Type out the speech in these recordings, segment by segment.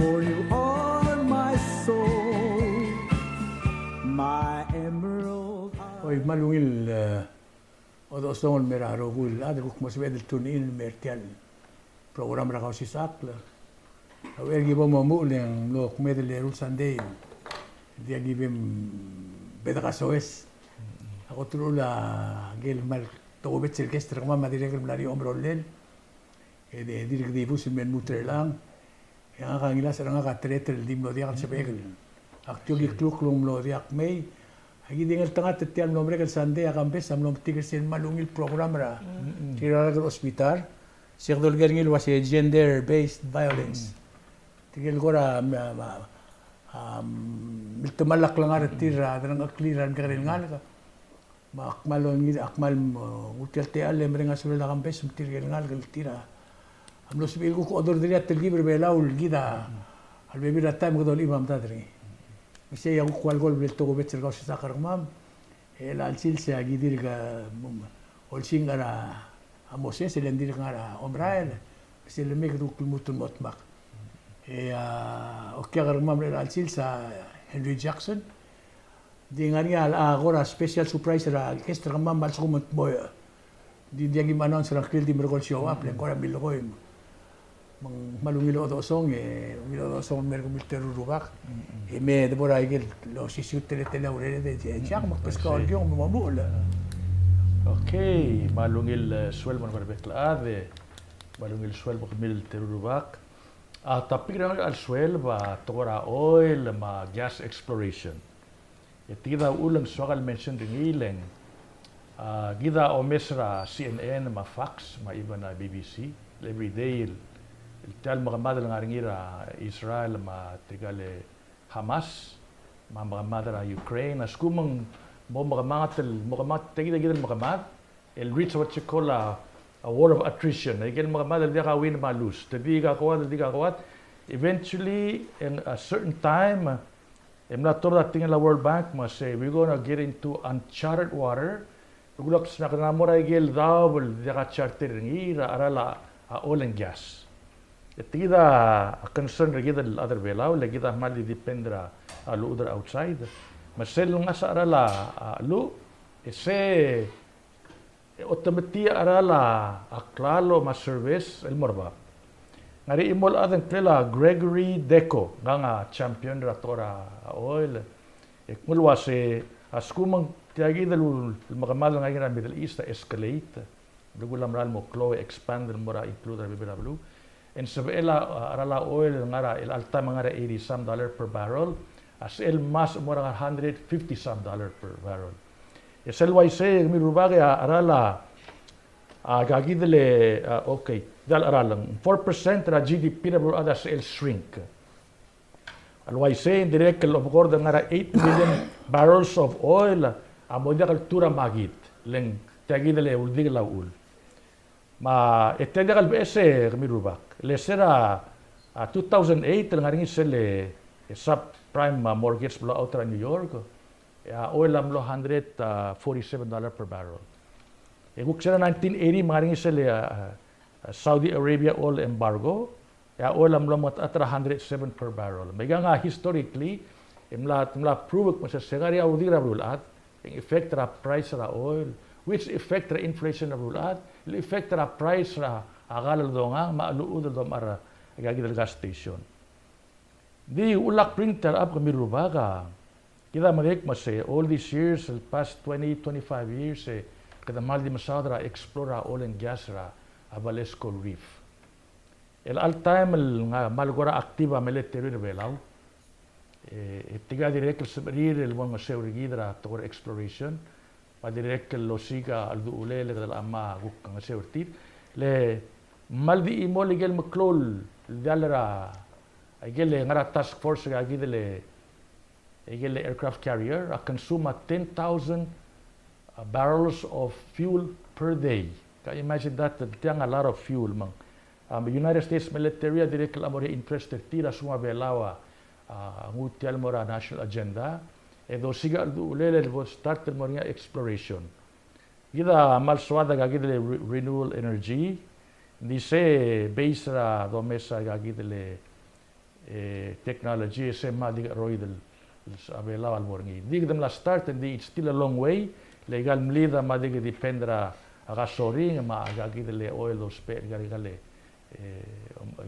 for you are my soul, my emerald eye. Oy malungil odo stongon meraro gul ada kuk maswedel tunin mertial program ra Kausischakl. Awer gibo mamu leng lo kumedel lerul Sunday. Dia gibem beda kasoes. Ako trula gel mal togobet orkestra mama direk mlari omrolen. De direk di bus men mutrelang. Yang kangila sarang ka tretel dim lo dia kan sepegel. Aktyo gi kluk lum lo dia mei. Agi dingal tanga tetian nombre kel Sunday Kambes amlom tiger sen malungil program ra. Tira ra hospital. Sir dolger ngil was gender based violence. Tigel gora miltumalak lang ara tira dan akliran karel ngal ka. Makmalon ngil akmal utel te ale mrenga sulala Kambes tigel ngal kel tira. Amlo sibil ko odor diria telgibre belaul gida. Al bebira time ko dol imam tadri. Kasi yung kual gol bil to gobet sergao sa karmam el alsil se agidir ga olsing ara amose se lendir ngara omrael se le meg ruk mutun motmak okya karmam el alsil sa Henry Jackson di ngani agora special surprise ra extra kamam bal sumot boy di dia gimanon sa kril di mergol show up len kora bil koy malungilo do song milo do song mer kumil terurubak me de bora igel lo sisut tele aurere de jak mak pesco yung mamula. Okay, malungil swel man barbetlaade malungil swel kumil terurubak tapik ra al swel ba tora oil ma gas exploration tida ulang sogal mention ringileng gida o mesra CNN ma Fox ma iba na BBC every day tal mga nga ringira Israel ma tigale Hamas mga Ukraine as kumang mo mga tigil mga el reach what you call a war of attrition igel mga dia ka win ma lose di ka kawat eventually in a certain time I'm not told that thing in the World Bank must say we're going to get into uncharted water ugulak sa kanamora igel double dia ka charter ngira arala oil and gas. Tida a concern regida other belao legida mali dependra alu other outside masel nga sa arala alu ese automatia arala aklalo ma service el morba ngari imol adan tela Gregory Deco nga champion ratora oil ekmulwa se askumang tiagida lu magamal nga gira Middle East escalate dugulam ral mo Chloe expand el mora include BBW en sabela arala oil ngara el alta ngara $80 some per barrel as el mas mora $150 some per barrel esel why say mi rubaga arala gagidle okay dal aralang 4% ra GDP na bro others el shrink alway say direct el obgor ngara 8 million barrels of oil amodia kultura magit leng tagidle uldig laul ma etenda kal bese mi rubak lesera 2008 ngaring sele subprime mortgage blowout ra New York oil amlo $147 per barrel guk sera 1980 ngaring sele Saudi Arabia oil embargo oil amlo mat atra 107 per barrel mega nga historically imla prove mo sa segari audira bulat ang effect ra price ra oil which effect ra inflation ra bulat el effect ra price ra agal do nga maaluud do mara agagid gas station di ulak printer up kami rubaga kita marek mase all these years the past 25 years kada mal di masadra explore oil and gas ra Avalesco reef el all time nga malgora activa military belaw tiga direct subrir el bon mase urigidra tor exploration pa direct losiga al duule le dal amma guk nga seurtit le maldi imo ligel maklol dalra agel ngara task force ga gidele agel aircraft carrier a consume 10,000 barrels of fuel per day. Can you imagine that? Tiang a lot of fuel mang United States military direct amore interested tira suma belawa ngutial mora national agenda do siga ulele vo start moria exploration gida mal swada ga gidele renewable energy dice base ra do mesa ga gidele technology se madi roid abela al morngi dig dem la start and it's still a long way legal mlida madi dipendra aga soring ma aga gidele oil spe gale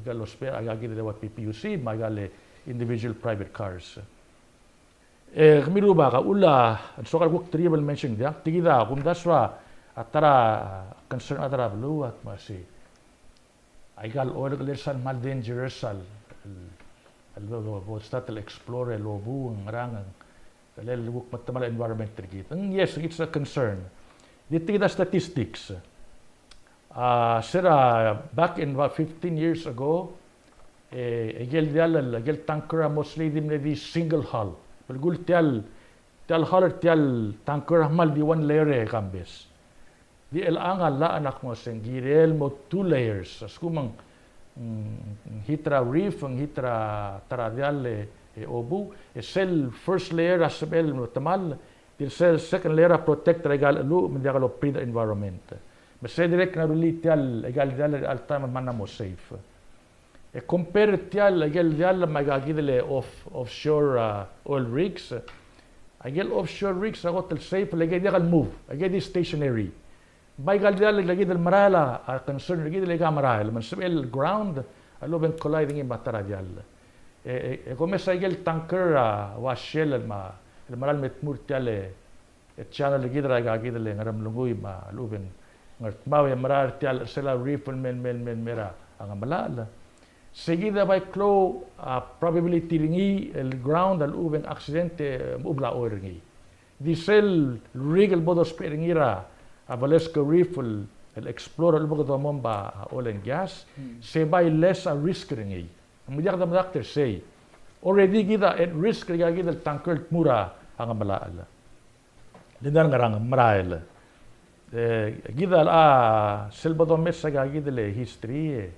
gallo spe aga gidele wat PPUC ma gale individual private cars gmiru ba ula so kal guk triable mention dia tigida kum daswa atara concern atara blue at masi aigal oil galesan mal dangerous al statal explorer lobu ngarang kalel buk matamal environment trigit yes it's a concern dito the statistics sira back in about 15 years ago gel tanker mostly dimne di single hull belgul tial hull tial tanker mal di one layer Kambes di el angal la anak mo sengirel mo 2 layers askumang hitra reef ang hitra taradial obu sel first layer asbel tamal til sel second layer protect regal lu mendiagalo pre environment mese direct na ruli tial egal dial al time man mo safe compare tial egal dial magagidele offshore oil rigs egal offshore rigs agot safe legi dial move egal stationary Baigal dial lagi del marala concern lagi del marala man sebel ground alo ben colliding in batara dial come sa gel tanker wa shell ma el maral met murtiale channel lagi draga lagi del ngaram lungui ma alo ben ngat mawe marar tial sela reef men mera ang malala seguida by clo probability ringi el ground al uben accidente ubla o ringi diesel regal bodos peringira Valesco Reef el explorer el bago ba oil and gas se by less a risk ringi mudiak da doctor say already gida at risk ringi gida tanker mura ang malaala linar ngarang marail gida selbado mesa gida le history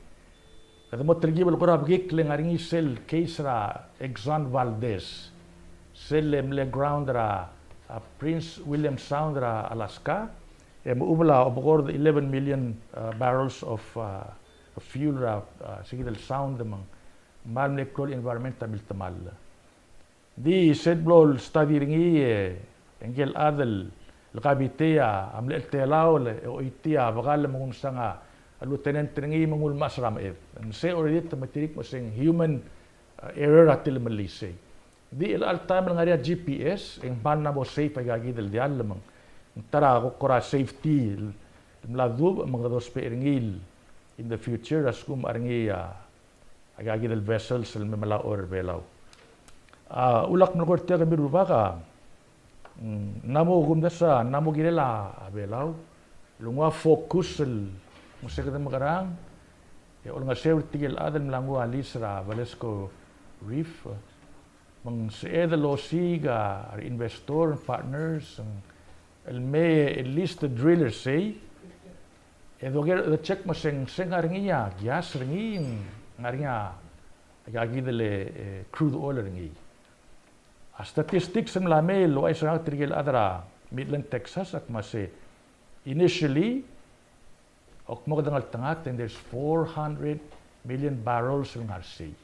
kada mo tergibel korab gikling aringi sel case ra Exxon Valdez sel le ground ra Prince William Sound ra Alaska ubla abord 11 million barrels of fuel sigil sound mang mal necrol environmental tamal di sedblol study ringi engel adel lqabitia amle telao o itia bagal mong sanga lieutenant ringi mangul masram se already tamatik mo sing human error atil malise di al time ngaria GPS eng banna mo safe agagidel dial mang tara ko kora safety mladub mga dos peringil in the future askum aringi agagi del vessels el memala or belaw ulak mlakor tiya kami rubaka namo gumdasa namo girela belaw lungwa focus el musekada magarang ol nga safety gel adal mlangu alisra Valesco Reef mang seeda losiga investor partners el may at least the driller say the check mo sing aringiya gas ringi ngaringa agagidele crude oil ringi statistics la me lo ay sa trigel adra Midland Texas at mase initially ok mo dangal tangat and there's 400 million barrels ng RC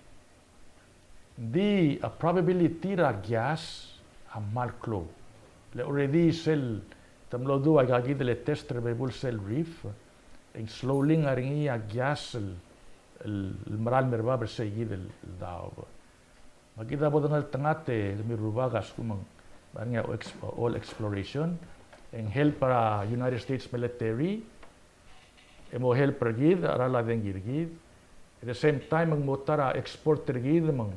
di a probability ra gas a malclo le already sel tamlodu agagi de tester bebul sel reef en slowly ngaringi gas el maral merba bersegi del daw magida bodangal tangate mirubagas kumang banya all exploration en help para United States military emo help pergid arala den girgid at the same time ang motara export tergid mang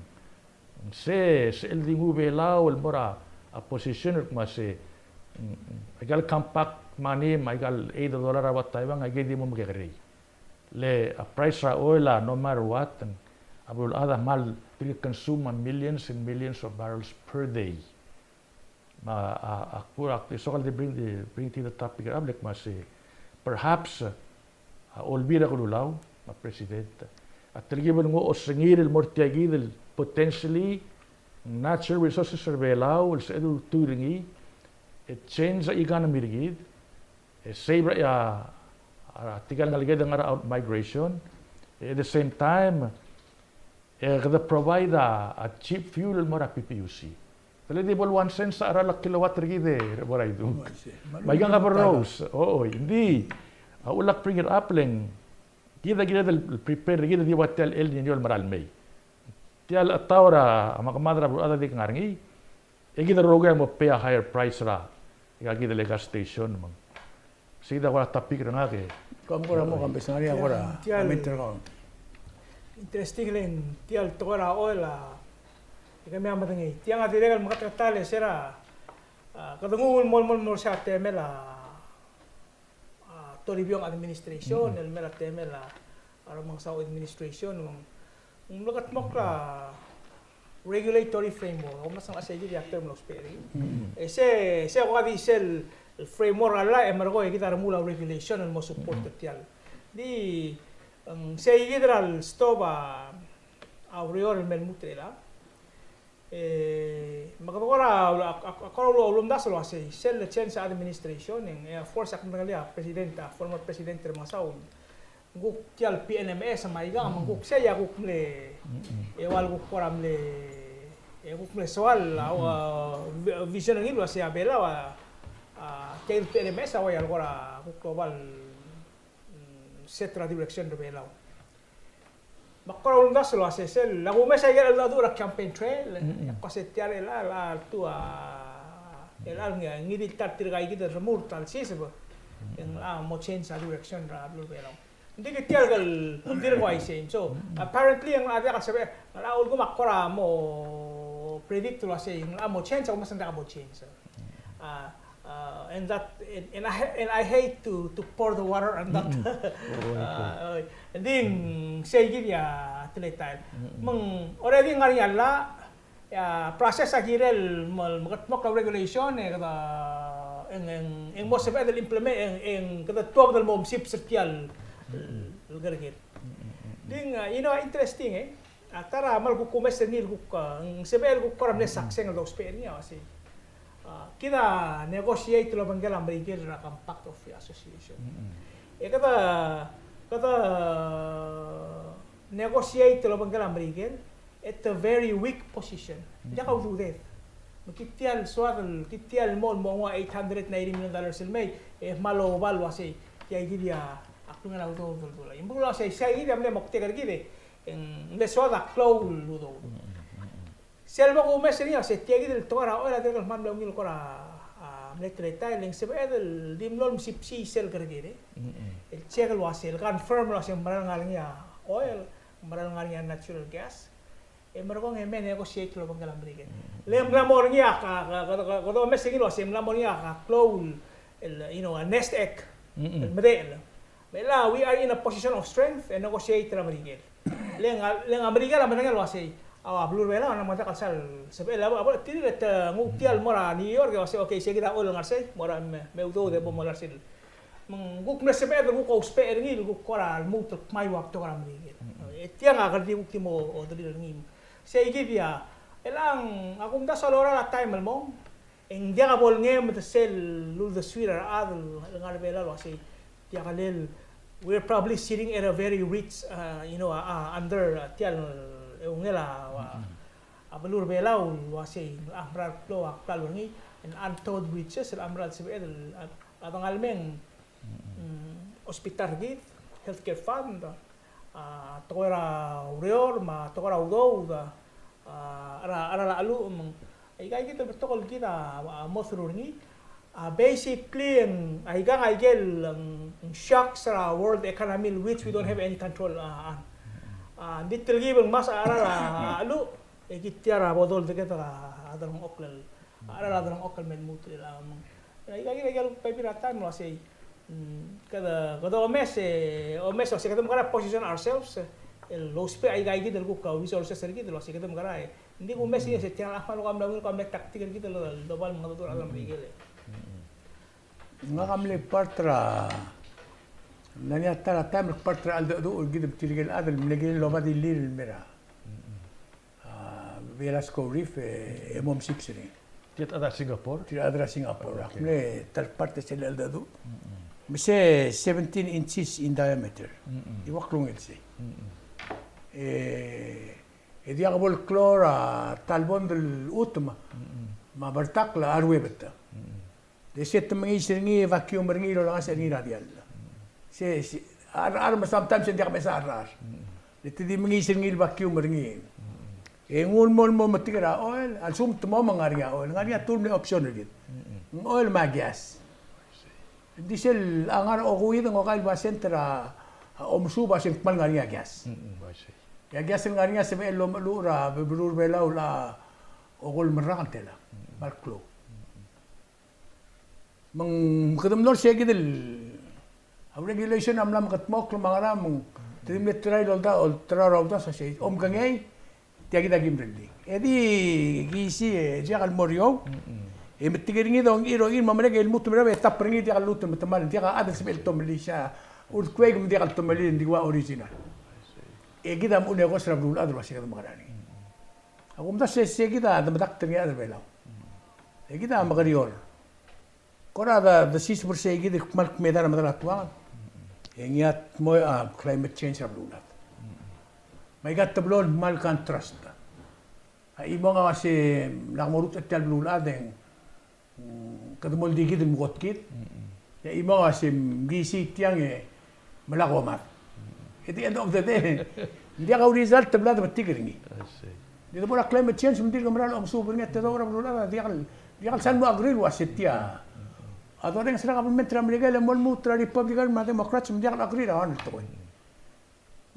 se el dingu belao el mora a position mase egal compact money egal $8 wat taibang agedi mo magkakari le a price ra oil no matter what and abul other mal will consume millions and millions of barrels per day akurak so kal bring to the topic public mase perhaps olbira ko lulaw ma president at tergiban mo osengir el mortiagid potentially natural resources surveillance will say turingi it change the economy rigid save tigal nalagay ng out migration at the same time Kada provide a cheap fuel mora PPUC. Taledibol 1 cent sa aralak kilowatt rigide mora itu. Magang ka rose. Oo, hindi. Ulak pringir apling. Kita del prepare kita di watel el niño maralmei. Tial atawra makamadra ada di ngarngi. Kita roga mo pay a higher price ra. Kita le gas station mang. Sida wala tapik nga ke. Kamu mo Kambes ngari agora. Interesting len tial tora oil kami amatang tiang adiregal makatratale sera kadungul mol sa temela Toribiong administration el mela temela aramang sa administration ng lagat mokra regulatory framework o masang asay di actor mo speri se ko adi sel framework ala emergo kita mula regulation mo support tial di se hidral stoba aurior mel mutrela makapagora ako ulum daslo ase sel change administration ng force ak ngalia presidenta former president termasau guk tial PNMS maiga manguk saya guk mle ewal guk koram le guk mle soal vision ng ilo ase abela wa tial PNMS away agora guk global set la direction de Palau. Makora ulum daslo ase sel lagu mesa ya la dura campaign trail ko se tiare la tua el alga ngidi tartir gai kita remur tal sisebo yang mo change la direction ra Palau. Hindi ka tiyagal dir ko ay so apparently ang ada ka sabi la ul ko makora mo predict la say mo change o masanda ka mo change. And I hate to pour the water on that. And then say gid ya teletal. Mang already ngari alla process agirel magatmok regulation kada en mo sabi del implement en kada tuwa del mom sip sertial gargit. Ding interesting tara mal ko kumes nil ko sabi ko koram ne sakseng do spenia kasi kita negotiate lo banggal Amerika ra compact of association. Kata negotiate lo banggal Amerika at a very weak position. Dia kau do that. Makitial swagel, kitial mo $890 million silmay malo balwa say kaya gidia ako nga auto dula. Imbu la say dia me mokte gargide en le swada clow ludo. Selva ko mesenia se tiagi del tora ora del man lo ngil kora letreta leng se del dimlol sipsi sel gargide. El chegal wasel confirm lo sem maral ngalia oil maral ngalia natural gas. Mereka ngemen negotiate lo banggal Amerika. Lem lamor niya ka do mesegi lo sem lamor niya ka clow a nest egg. Medel. Bela we are in a position of strength and negotiate la Amerika. Leng Amerika la menangal wasei. Blur bela na mata kasal sebela abo tiret ngutial mora New York wase okay sige da ol ngarse mora me udo de bomolar sil guk na sebe guk ko spe ngil guk kora mut mai wak to karam ni etiang agar di ultimo o dali ngim sige dia elang akum da salora la time mo en dia ka bol ngem de sel lul de sweeter adul ngar bela wase dia kalel we're probably sitting at a very rich under tial ungela abulur belau wasi amral plo aktal ngi and untold riches amral sibel atong almeng hospital git healthcare fund tokora urior ma tokora udo ara alu ay kay kita betokol kita mothur ngi basically ay gang ay gel shocks sa world economy which we don't have any control on. Detail gibang mas arara alu ekitiara bodol deketa adarong oklal arara adarong okal men mutri la ay gal pipiratan mo say kada o mes o se kadam kara position ourselves el los pe ay gid el ka resources sergi lo se kadam kara hindi ko mes se tiang ahmalo kam dawil kam taktik kita lo dobal mga tutur alam rigele ngakamle partra nanya tara tamer partra al do gid btilgel adal mlegel lo badi lir mera Velasco Reef mom sipsini Tiat ada Singapore akle tal parte sel al do mise 17 inches in diameter iwaklung else E dia kabol klora talbon del utma. Ma bertakla arwe betta. De set mengisringi vacuum ringi lo lang sa ni radial. Se sometimes dia mesa arar. De di mengisringi vacuum ringi. E ngun mo matikara oil al sum tmo mangaria oil ngaria turne option rin. Oil ma gas. Diesel angar ogui ng okal ba sentra omsuba sing mangaria gas. Ya gas ngaria se be lo lura be blur be la ogol merantela. Balklo. Mang kadam lor siya gidil. Ang regulation amlam katmok lumangara mong trimlet try lolda ultra rawda sa siya. Kangay tiya kita gimreli. Edi gisi diya kal morio. E metigiringi dong iro in mamrega il mutu merabe tapringi diya kal lutu metamal diya ka adal sibel tomeli siya. Earthquake mo diya kal tomeli diwa original. E kita mo negos rabdul adro siya magarani. Ako mta siya kita damadak tingi adal belaw. E kita magarior. Kora da sis bersih gitu malk medan madal atuan. Ingat mo climate change rablulat. May gat tablon mal kan trust. Ay mo nga kasi nakmurut at talblulat deng kadmol digid mo gotkit. Ya imo nga kasi gisi tiang malako mat. At the end of the day, hindi ka result tablad matigringi. Dito mo climate change hindi ka maral ang super nga tayo rablulat di kal san mo agree wa setia. Ato rin sila kapag Amerika lemol mo tra Republican mga Democrats hindi kal agree ra ano to.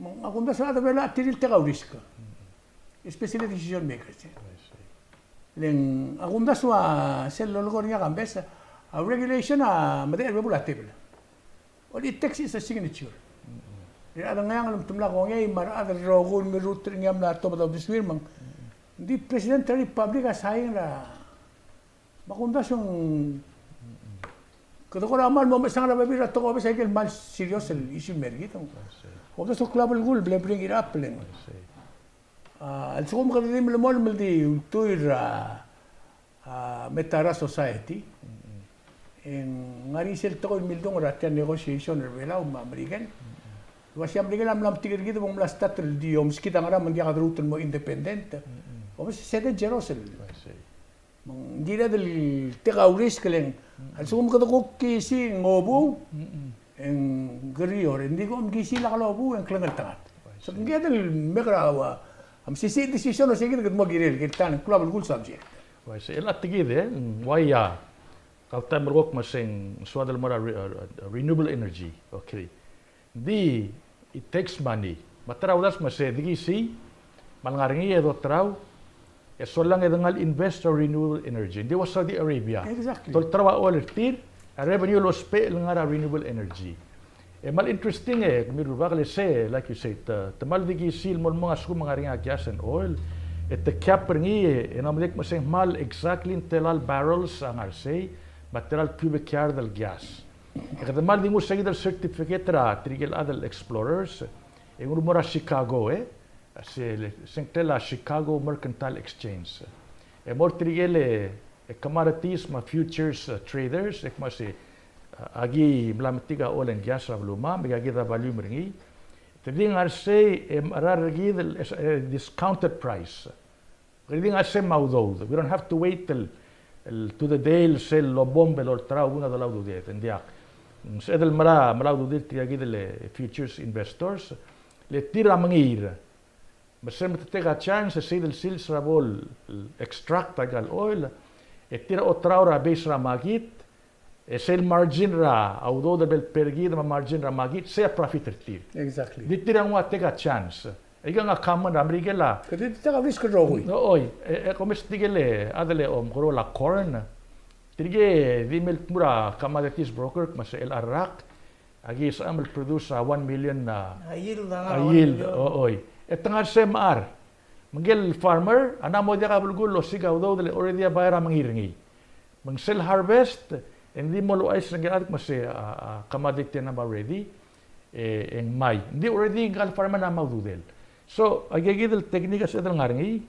Mang ako na sa ato bela tiril tekaw risk. Especially decision makers. Leng ako na sa sel lolgor niya Kambes a regulation made regulatable. All it takes is a signature. Ada ngayang tumla ko ngay mara ada rogon mi route ngam la to daw biswir mang di president ng republic asayang ra makundas yung kada ko ramal mo masang rabi ra to ko sa ikel mal serious el issue mergit ang ko so club el gol bring it up len al so mo kada dim mol di tuir metara society en ngari sel to ko mildong ra tan negotiation revela ma American was American am lam tigir gitu mo lastat el di om skita ngara man dia kadruten mo independent o sede Jerusalem hindi na del tekauris kalen al sum ka ko kisi ngobu en garior hindi ko am kisi la kalobu en klangal tangat so hindi del megrawa am sisi decision o sige mo girel kitan club gul subject why say elat tigide why ya kalta mergok masing suadal mara renewable energy okay di it takes money mataraw das mase digisi malngaringi edo traw so lang edangal investor renewable energy. Hindi was Saudi Arabia. Exactly. Tol trawa oil tir, revenue los pe ngara renewable energy. Mal interesting miru bakle say like you said, tamal digi sil mo mga sku mga ringa gas and oil. The cap ringi enamlik maseng mal exactly telal barrels ang say, material cubic yard del gas. Kada mal di mo sa gidal certificate ra trigel adal explorers. Nguru mora Chicago Sengtela Chicago Mercantile Exchange. More trigele commodities ma futures traders ekmasi agi mlamtiga oil and gas rabluma megagi da value mringi. Tading arse arargi discounted price. Tading arse maudod. We don't have to wait till to the day sell lobom belor trauna da laudo det endia. Sedel mara malaudo det tiagi de futures investors le tira mangir. Masem tetega chance se del sils rabol extract agal oil tira otraura base ra magit sell margin ra audo de bel pergid ma margin ra magit se profit tir Exactly. Di tira ngwa tega chance iga nga common amrigela Kasi teka risk rogoy. no oy komes tigele adele goro la corn tige di mel mura commodities broker mas el arak agi sa amel produce 1 million yield oy etangar semar mangel farmer ana mo dia kabulgul lo sigaw daw dele already bayra mangiringi mang sell harvest hindi mo lo ais nagad mas commodity na ba ready en may hindi already gal farmer na maududel so agigidel teknika sa dal ngaringi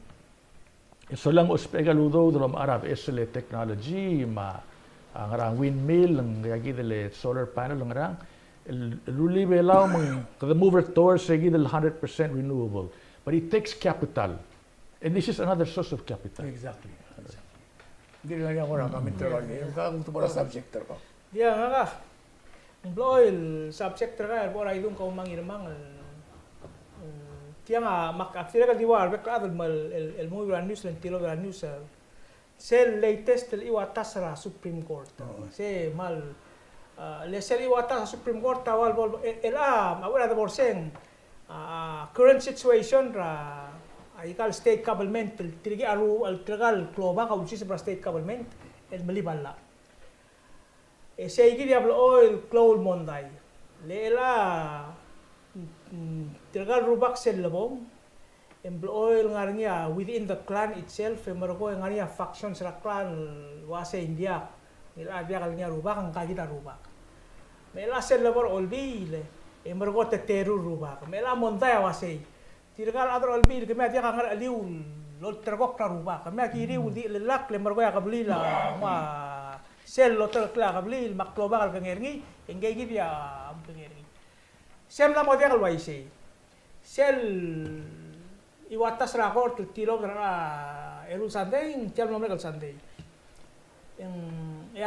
so lang uspegaludo drum arab esle technology ma ngarang windmill ang agigidel solar panel ngarang Luli belaw mang the mover towards sige del 100% renewable. but it takes capital. And this is another source of capital. Exactly. Hindi na niya ako nakaminter ko. Kung ito para subject ko. Dia nga ka. Ang oil subject ka por ay dum ka mangirmang. Tiang makakira ka diwar bekadal mal el muy gran news lentilo gran news. Sel latest el iwatas ra Supreme Court. Se mal le sel iwatas sa Supreme Court tawal el awala de borseng current situation ra ikal state government tirigi aru al tragal kloba ka usi sa state government el malibala se igi diablo oil cloud monday lela tragal rubak sel labong emblo oil ngarnya within the clan itself emergo ngarnya factions ra clan wase india nila dia kalnya rubak ang kagita rubak mela sel labor olbile emergo te teru rubak mela monday wase Tirgal adro albil kami dia kangar aliu lol tergok taruba kami kiri udi lelak lemar goya kabli la ma sel lo terkla kabli makloba kal kengergi enggai gi dia am kengergi sem la modia kal waisi sel iwatas rakor tu tilo gara eru sandeng tel nomor kal sandeng yang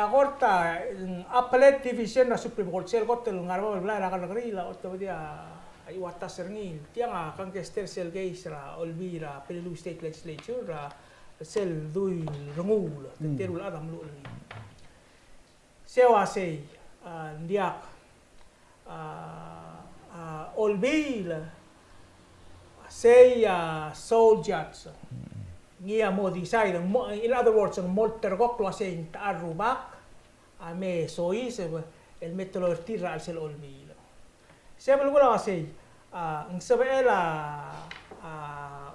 agorta appellate division na Supreme Court sel kotel ngarba bla rakal kri la otto dia ay watas serngil tiang kang kester sel guys ra olbira Palau state legislature ra sel dui rengul terul adam lu ni sewa sei ndiak olbila sei soldiers ngia mo decide in other words ang molter gok lo sei tarubak ame sois el metodología al sel olbila Siapa lugu lah sih, sebabnya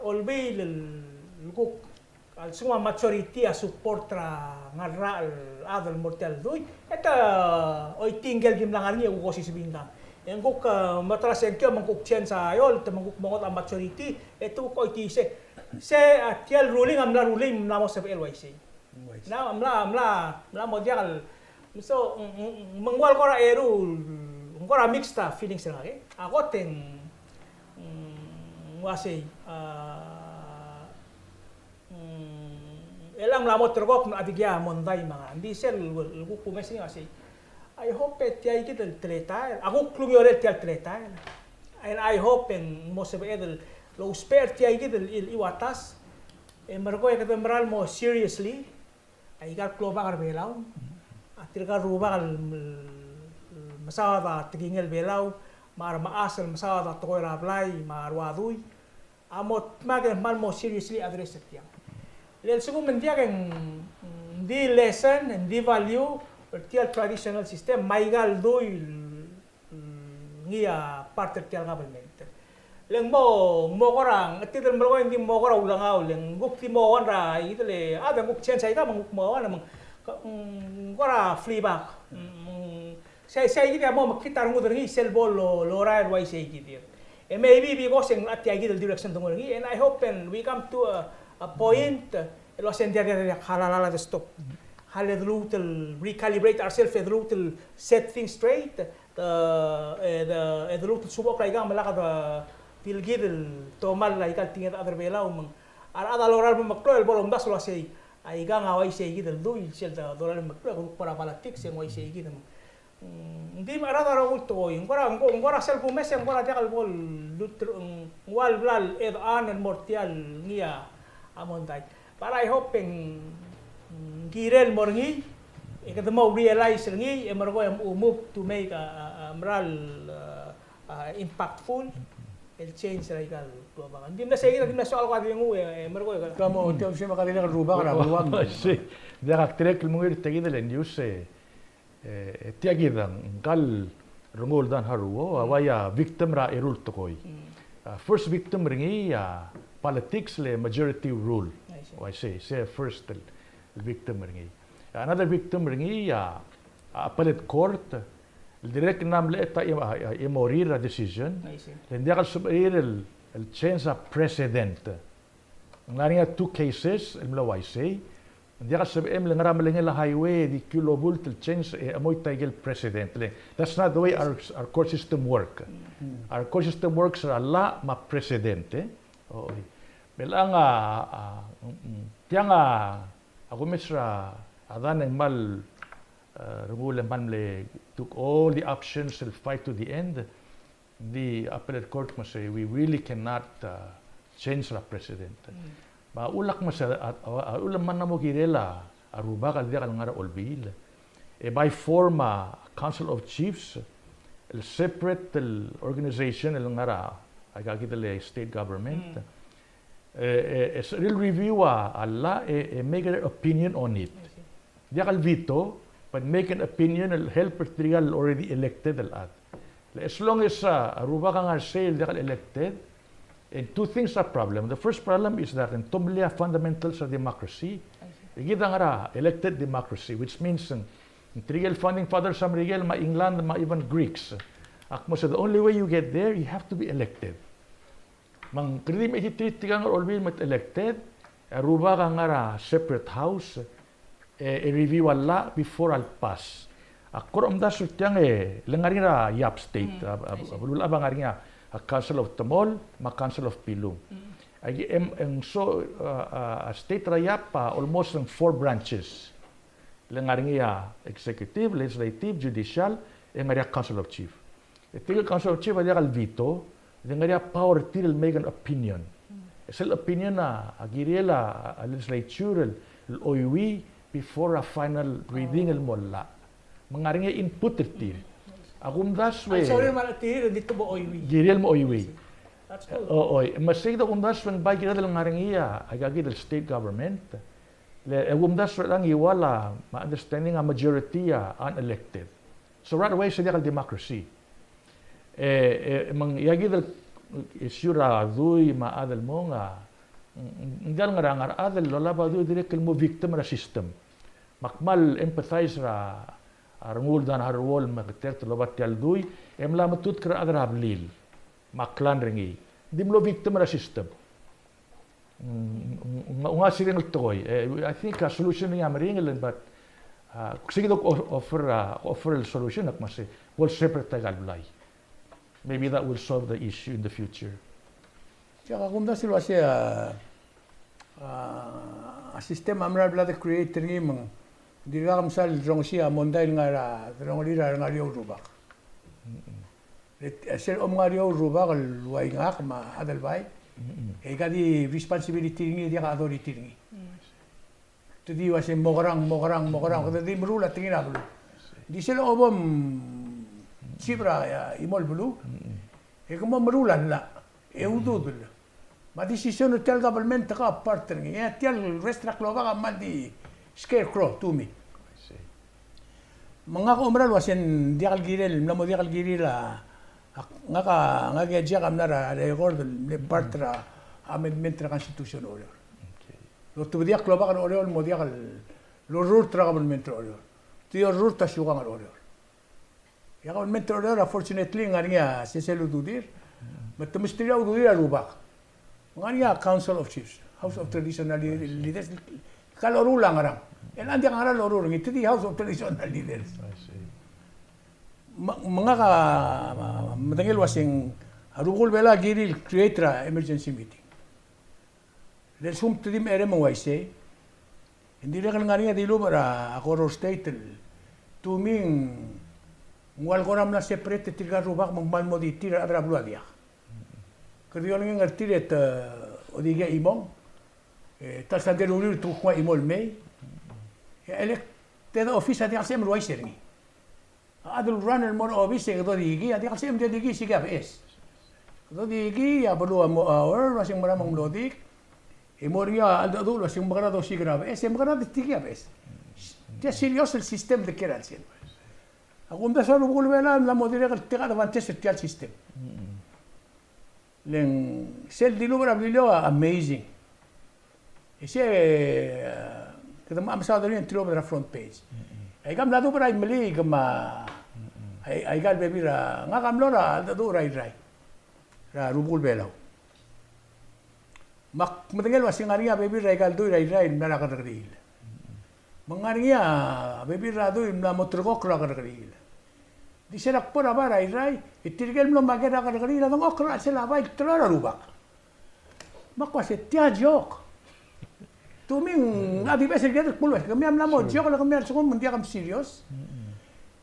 olbay lugu semua majority support ngarra adal mortal dui, itu oi tinggal di belakang ni aku kasih sebingkang. Yang kuk matras yang kau mengkuk chen sayol, temengkuk mengot majority, itu oi kise. Tial ruling amla ruling nama sebab LYC. Nah amla mau dia kal, so mengwal kora eru. Ngora mixta feelings na ako teng wasi elam lamot tergok na adigya monday mga hindi sel lugu kumesi kasi I hope tiay kita treta ako klumyore tial treta and I hope en mo sebedel lo spare tiay kita iwatas mergo ya kadamral mo seriously ay gal kloba karbelaw atirga ruba kal masada tinggal belau mar maasal masada tokoy rablay mar wadui amot magen mal mo seriously address it yang len sugo mendia keng di lesson and di value tial traditional system maigal doi ngia parte tial government leng mo korang atidel mergo hindi mo korang ulangaw leng guk ti mo ra itele ada guk chen sai ka manguk mo namang kora free back saya gitu mau makita rungu dengi sel bol lo ride why say gitu. And maybe because in at the direction tungo dengi and I hope and we come to a point lo sentia dia halala to stop. Hale the recalibrate ourselves the route set things straight the route subok lai gang malaka the tilgid tomal lai kal tingat other belau mang ada loral maklo bolom das lo say ay gang away say gitu do sel the doral maklo para politics yang way say gitu. Hindi marada ulto ngora sel pumes ngora dia kalbol wal blal ed an mortial ngia amontai para I hoping girel morngi ikata mo realize ngi emergo move to make a moral impactful el change radical tuwa hindi na sige na soal ko adi ngu emergo Kamu tiap siya makalina ka ruba ka buwag. Si dia trek mungir tegidel news tiagidang kal rungol dan haruo awaya victim ra erul tokoy first victim ringi politics le majority rule I say first victim ringi another victim ringi appellate court direct nam le ta morir decision then dia kal subir el change of precedent ngani 2 cases el mlawai say dia kasi lang ngaram lang highway di kilobult change amoy tigil president. That's not the way our court system work. Our court system works a la ma presidente Oo. Belang tiang ako misra adan ang mal rungul man le took all the options and fight to the end. The appellate court must say we really cannot change the president. Ulak mas ulam man namo girela aruba kal dia kal ngara olbil. By form Council of Chiefs, a separate organization el ngara agakita state government. Real review alla make an opinion on it. Dia kal veto, but make an opinion el help trigal already elected el at. As long as aruba ka nga say dia kal elected, and two things are problem. The first problem is that in tumlia fundamentals of democracy, igida nga elected democracy, which means in trigal founding fathers sa Miguel, ma England, ma even Greeks. Akmo said the only way you get there, you have to be elected. Mang kredim iti tigang albil met elected, aruba ka nga separate house, review alla before al pass. Akor amda sutyang lengaring yap state, abulul abang ngaring a Council of Tamol, ma Council of Pilum. So a state rayap almost 4 branches. Lengaring executive, legislative, judicial, ngaring Council of Chief. Itigal Council of Chief ay kal veto, ngaring power til make an opinion. Esel opinion na agiriela a legislature oiwi before a final reading el molla. Mangaring input til. Agum das way. Sorry man tiri dito mo oiwi. Giriel mo oiwi. That's good. Masig da das when by giriel ngaring agagi del state government. Le agum das lang iwala understanding a majority unelected. So right away sa diakal democracy. Mang yagi del isura dui maadal mo nga ngal nga adal lola ba dui direct mo victim ra system. Makmal empathize ra arngul dan harwol makter lobat yal dui emla matut kra adra ablil maklan ringi dimlo victim ra system. Unga siring toy. I think a solution ni amringel but sige dok offer a solution ak mas will separate tagal blay. Maybe that will solve the issue in the future. Tsaka kung da sila siya sistema amral blada creator ng mga diragam sal drong siya monday nga drong lira nga riyo rubak. Sel nga riyo rubak luway nga ma adal bay. Kadi responsibility ng dia ka authority ng. Tudi was mogarang kasi di merula tingin na bulu. Di sila obom sibra imol bulu. Kung merulan la, udud bulu. Ma decision tel government ka partner ng. Tel restrak lo ka mandi scarecrow to me. Mga kaumral wasin dia kalgiril, namo dia kalgirila. Nga gadya kam nara record le partra amendment ra constitution order. Lo tu dia kloba kan order mo dia kal lo rur tra government order. Tu yo rur ta shuga kan order. Ya government order unfortunately ngania seselu dudir. But the mystery of dudir rubak. Ngania Council of Chiefs, House of Traditional Leaders kaloro lang arang. En andi ngara loro ngi tu House of Traditional Leaders. Mga ka matangil wasing harugol bela giril create ra emergency meeting. Let's hum to dim ere mo waise. Hindi ra kan ngari di lo para ako state to ming ngwal ko ram na separate tiga rubak mangman mo di tira adra blu dia. Kadiyo nang ngarti et odiga imong ta sa de lulu tu kwa imol me. Elek te office adi asem waise ringi. Adul runner mo office ke digi adi kasem de digi siga es do digi ya perlu hour masing maramang lodik imoria aldo do masing magrado siga es magrado tiga es ya serious el sistema de querer ser agum da solo volver la modera que te avante el sistema len sel di lubra brillo amazing ese que da am sa de entro la front page ay gam la do para imli gama ay gal bebi ra nga kam lora do rai ra rubul belaw mak matengel wasing ngaringa bebi ra gal do rai na ka ril mangaringa bebi ra do na motrgo kra ka ril di serak pora bara rai itirgel mo magera ka ril no okra sela bai trora rubak makwasi tia joke. Tuming adi besar kita pulus. Kami amlamo joke lah kami alsukon mundia kami serius.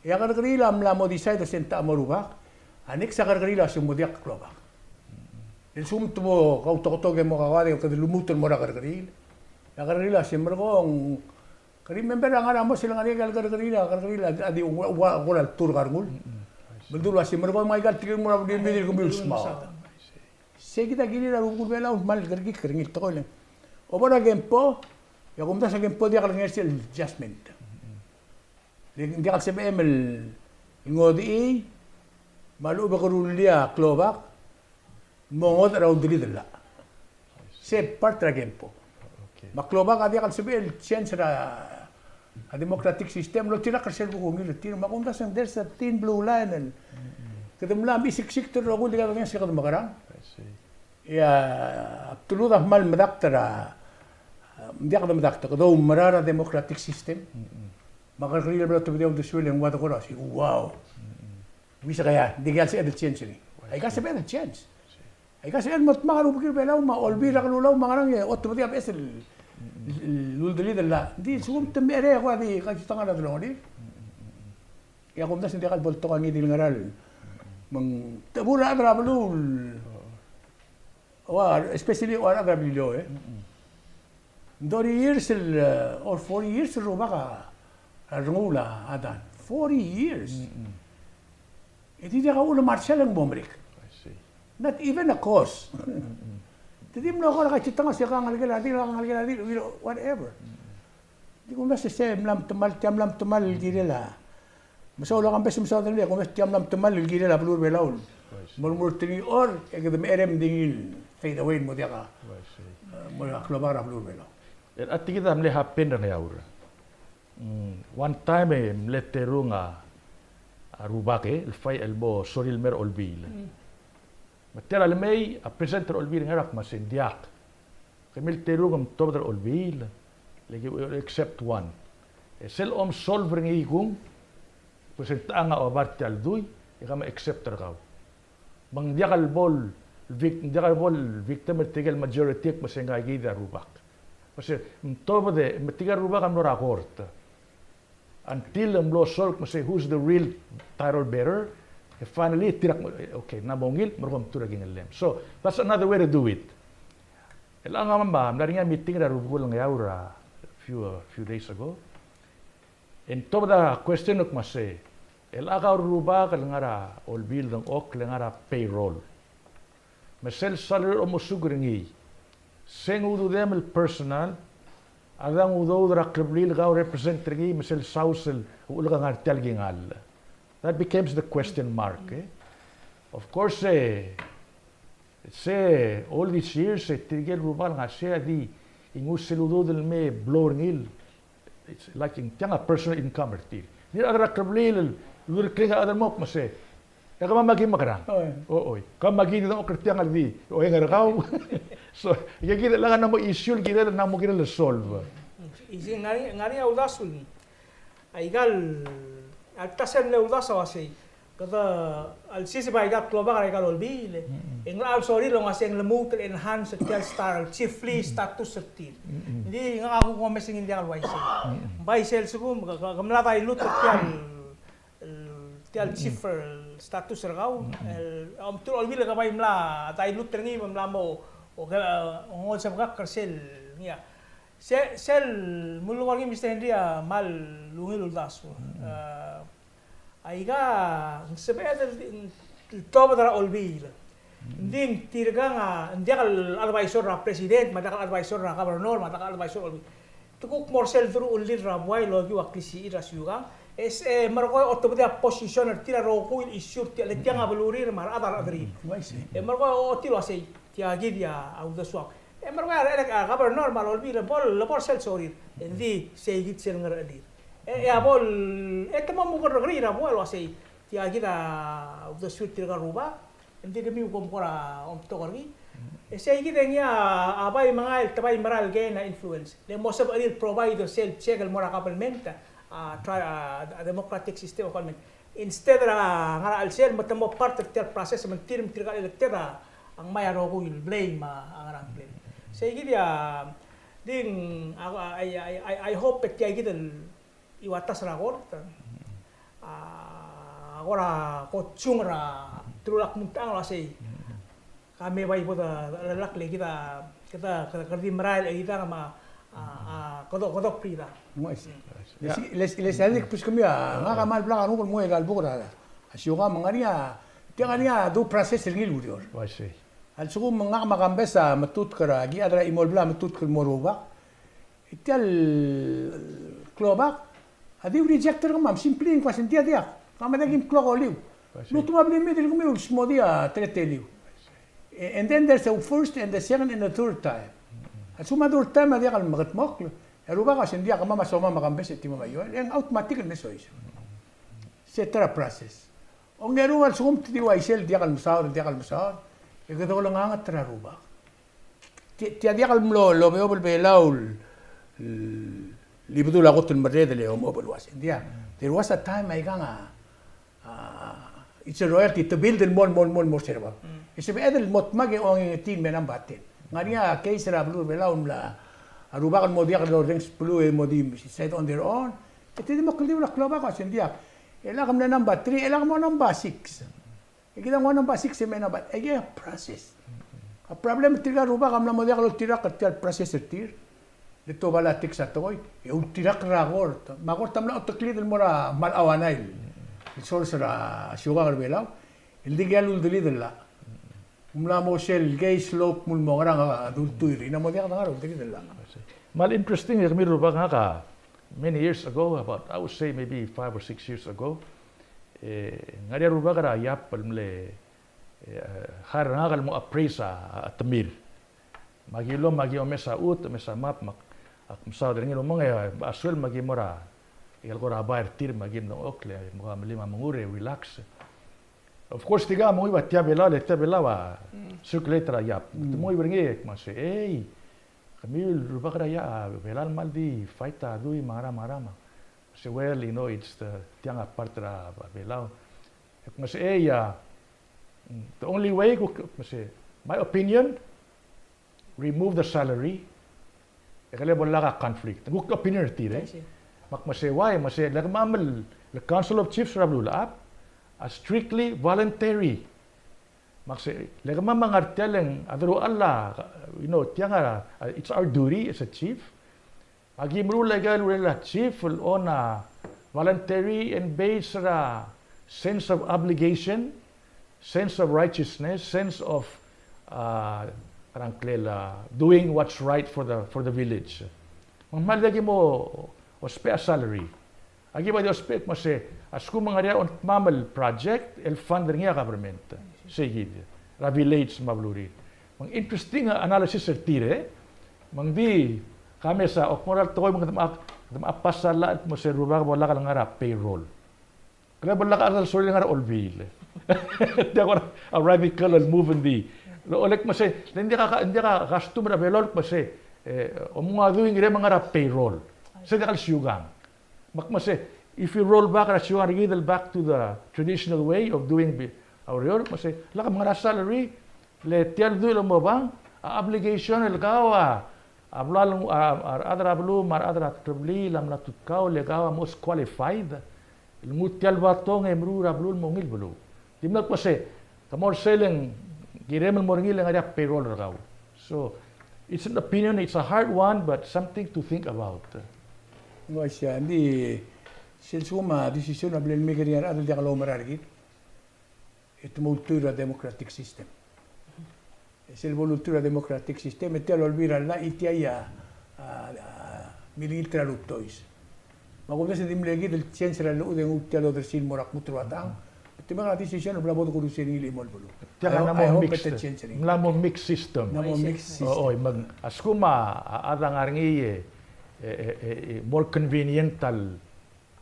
Ya karkarila amlamo decide to senta amorubak. Anik sa karkarila sumudia klobak. El sumto mo kau tokotoge mo kawari kada lumutun mo ra karkarila. Ya karkarila simmergong remember ang aramo sila ngani karkarila adi wala tur kargul. Betul lah simmergong mai gal tigil mo ra din bidir kumil smart. Saya kita gini lah ukur bela mal keringit toko lang. Obora gempo, ya kumta sa gempo dia kalau ngerti adjustment. Dia kalau sebem ngodi malu bakarul dia klobak mongod raw dili dala. Se part ra gempo. Maklobak dia kalau sebel change ra a democratic system lo tira karsel ko ngil tira makumta sa there's a thin blue line. Kadam lam isik-sik ter ro dia kalau ngerti kadam makarang. Ya tuludah mal madaktara dia kada madakta do marara democratic system makaril bro to video the swell and what ko si wow bisa kaya digal sa the chance ni ay kasi better chance ay kasi mat makaru bukir belaw ma olbira kalulaw mangarang ya otto dia esel luldeli dalla di sum temere ko di kasi tanga na dalo ni ya kumda sin digal bolto kangi dil ngaral mang tabura adra balul especially or other video Dori years or 40 years rubaka rungula adan 40 years Hindi dia ka ulo marshal ang bumrik not even a cause Hindi mo ako nakachita nga siya kangalgaladi whatever Hindi ko nasa siya lam tumal girela Masaulo kang beso masaulo nila kung mas lam tumal girela pelur belaul Murmur tini or kagad erem dingil fade away mo dia ka mula klobara pelur belaul At kita mle happen na yaur. One time mletero nga rubake el fay elbo soril mer olbil. Matera lemay a presenter olbil ngarak masindiak. Kemil tero ngam tobder olbil lagi except one. Sel solver ngi kung presenta nga obart al duy ikam acceptor kaw. Bang diakal bol victim tigel majority masenga gida rubak. Kasi toba de matigar ruba kam lora court until lo solve mo say who's the real title bearer finally tirak okay na bongil markom turaging lem so that's another way to do it elang mamba naringa meeting ra rubul ng yaura few days ago and toba da question ok mase el agaw ruba kalangara all bill ng ok kalangara payroll mesel salary o musugringi Seng udo dem el personal, adang udo dra kleblil gao representri mesel sausel ulga ngartel gingal. That becomes the question mark. Of course, all these years tigel rubal nga siya di ingus seludo del me blowing it's like in tiang a personal income erti. Ni adra kleblil lur klinga adar mok mase. Kama magi makarang. Oy. Kama magi dito kertiang aldi. Oy ngarakaw. So, kita lang mo issue kita na mo kita solve. Isi ngari audasul. Aigal altasen le audasa wasi. Kada al sisi ba igal kloba kay gal olbile. Engal sorry long aseng lemut enhance tel star chiefly status setil. Hindi nga ako ko mesing hindi al waisi. Bai sel sugum gamla tay lut tel chief status sergau. Am tu olbile ka bai mla tay lut ngi mla mo ngol sa mga karsel niya. Sel mulungan ng Mr. Henry mal lungil uldaso. Aiga sebenarnya toba dara olbil. Hindi tirga nga hindi kal advisor ra president, madakal advisor ra governor, madakal advisor olbil. Tukuk morsel through ulir ra buhay logi waklisi ira syugang. Marco otobdia position tira ro ko issue le tianga belurir mar adar adri. Marco otilo asay tiagi dia au da swap marco era governor mal olbir bol sel sorir endi seigit sel ngar adir bol etama mo ko rira bol asay tiagi da au da swap tira ruba endi kami ko pora to korgi seigit nya abay mga tabay maral na influence le most of the provider sel check el mora kapelmenta a democratic system of government instead ngara al sel matamo part of the process man tirim tira electera ang may aro ko yung blame ang arang blame. Say dia ding I hope pekya kita iwatas rakor. Agora kochung ra tulak muntang lah say. Kami bayi pada lelak lagi kita kerja meral kita kama kodok prida. Les adik pus kami nga kamal belakang ukol mo egal bukra. Asyuka mangania dia kania do proses ringil udior. I see. Al suku mengak Kambes matut kera gi adra imol bla matut kel moroba. Ital klobak adi rejector kama simple in kwasen dia. Kama dagim kloko liu. Lutu mabli medel kumi ul smodia trete liu. And then there's the first and the second and the third time. At suma third time dia kal magat moklo. Eruba kwasen dia kama masoma Kambes etima mayo. Yang automatic na sois. Setra process. Ong neru al sum ti waisel dia kal musaur. Ika to lang angat traruba. Ti dia kal lo veo bel belaul. Libudu la gotul marrede le omo bel was. Dia there was a time I ganga it's a royalty to build more serba. It's a edel mot mage ong tin menam batin. Ngania case ra blu belaum la aruba kan modia kan rings blue modi set on their own. Iti mo kli la kloba ka sendia. Elakam na number 3, elakam mo number 6. Kita mo number 6 se mena bat. Ege process. A problem tiga ruba kam na modia kan tira ka process tir. Dito bala tik sa toy. E ultira ragor. Magor tamla otokli del mora mal awanail. Sol sera syuga belau. Il digalul dili della. Mula mo shell gay slope mul mo nga adultuiri na modia nga ro dili della. Mal interesting kami ruba nga ka. Many years ago, about I would say maybe 5 or 6 years ago, ngaria ruba kara yap palmle harangal mo apresa atamir. Magilo mesa ut mesa map mak sa dringilo mga aswel magimora. Igal ko rabar tir magim no okle mo lima mangure relax. Of course tiga mo iba tiabela wa circulator yap. Mo ibringe mas kami ruba kaya belal maldi fighta dui marama. So well, you know, it's the tianga partra belao. Kasi the only way my opinion, remove the salary. Kaya bola ka conflict. Guk opinion tire. Mak why lagmamal the Council of Chiefs rabulap are strictly voluntary. Makse lega mangarteleng adro Allah, you know, tianga it's our duty as a chief. Magimru legal wala chief will on a voluntary and based sense of obligation, sense of righteousness, sense of doing what's right for the village. Malagi mo spare salary. Agi ba dio spare mo se asku mangaria on mamal project el fund ringa government. Sige, ra village mabluri. Mang interesting analysis tire. Mang di kami sa okmoral toy mga pasala mo se ruba wala ka ngara payroll. Kaya wala ka asal suri ngara olbil. Di ako a radical move in the olek mo se hindi ka custom ra payroll mo se mga doing ire mga payroll. Sa kal syugang. Mak mo se if you roll back ra syugang back to the traditional way of doing Aurior, kasi laka mga salary, le tial dulo mo bang obligation el kawa, ablalong adra ablu mar adra trebli lam la tutkaw le kawa most qualified, el mutial batong emru ablu mo ngil bulu. Dimnak kasi kamor selling giremel mo ngil nga payroll raw. So it's an opinion, it's a hard one, but something to think about. No siya di selsuma desisyon ablen migrian adal dia kalau merargit. Itu multura democratic system. Es el voluntura democratic system. Te lo olvida la itiaya milil traductois. Magunda se dimlegi del censura lo de utelo del sin morak mutruatang. Te mga decision bla bodo kurusin ili mol bulu. Tiyan na mo mix system. Na mo mix system. Oo, mag askuma adang arngi more convenient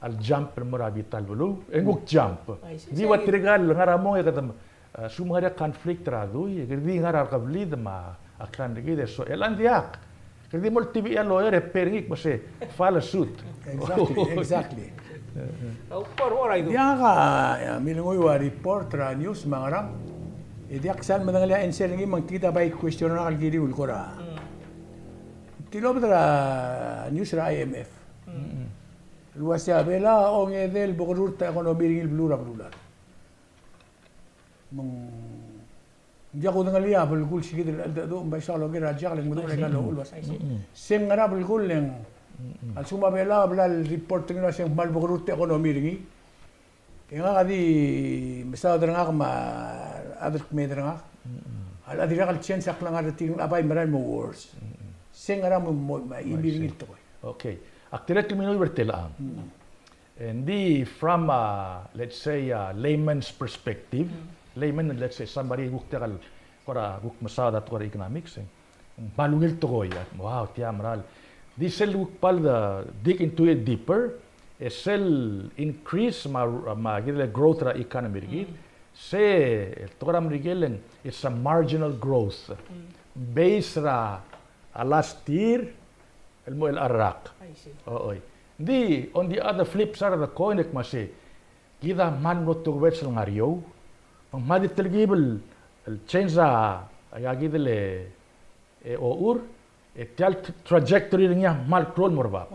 al jump morabital bulu enguk jump di wat regal ngaramo ya katam sumara conflict radu ya gerdi ngarar kabli dama akan de so elandiak gerdi mol tv ya lawyer repairing mo se file a suit exactly Por ay do dia ka milingoy wa report ra news mangaram dia kasal manangala answer ngi mang tita bay question na kalgiri ul kora Tilobra news ra IMF. Luas ya bela ong edel bokurta ekonomi ringil blura blura. Dia ko nga liya bulgul sige do mbay sa lo gira jak lang mo nga lo ulwas. Sing nga bulgul lang. Al suma bela blal report nga sing mal bokurta ekonomi ringi. Kaya nga di masa nga ma adat medra nga. Al adira kal chance ak lang ada ting abay maran mo wars. Sing nga mo ibiringil to. Okay. Aktiret kami bertelaan. And from let's say layman's perspective, layman, let's say somebody who tekal kora who masada kora economics, balungil to koy at wow tiya maral. Di sel who pal dig into it deeper, sel increase ma growth ra economy rigid. Se toram rigelen it's a marginal growth based ra last year el mo el arak. Oo. Di on the other flip side of the coin ek masi kita man not to wet sa ngariyo. Ang maditelgibel el change ayagi dele our etal trajectory niya mal crawl morba.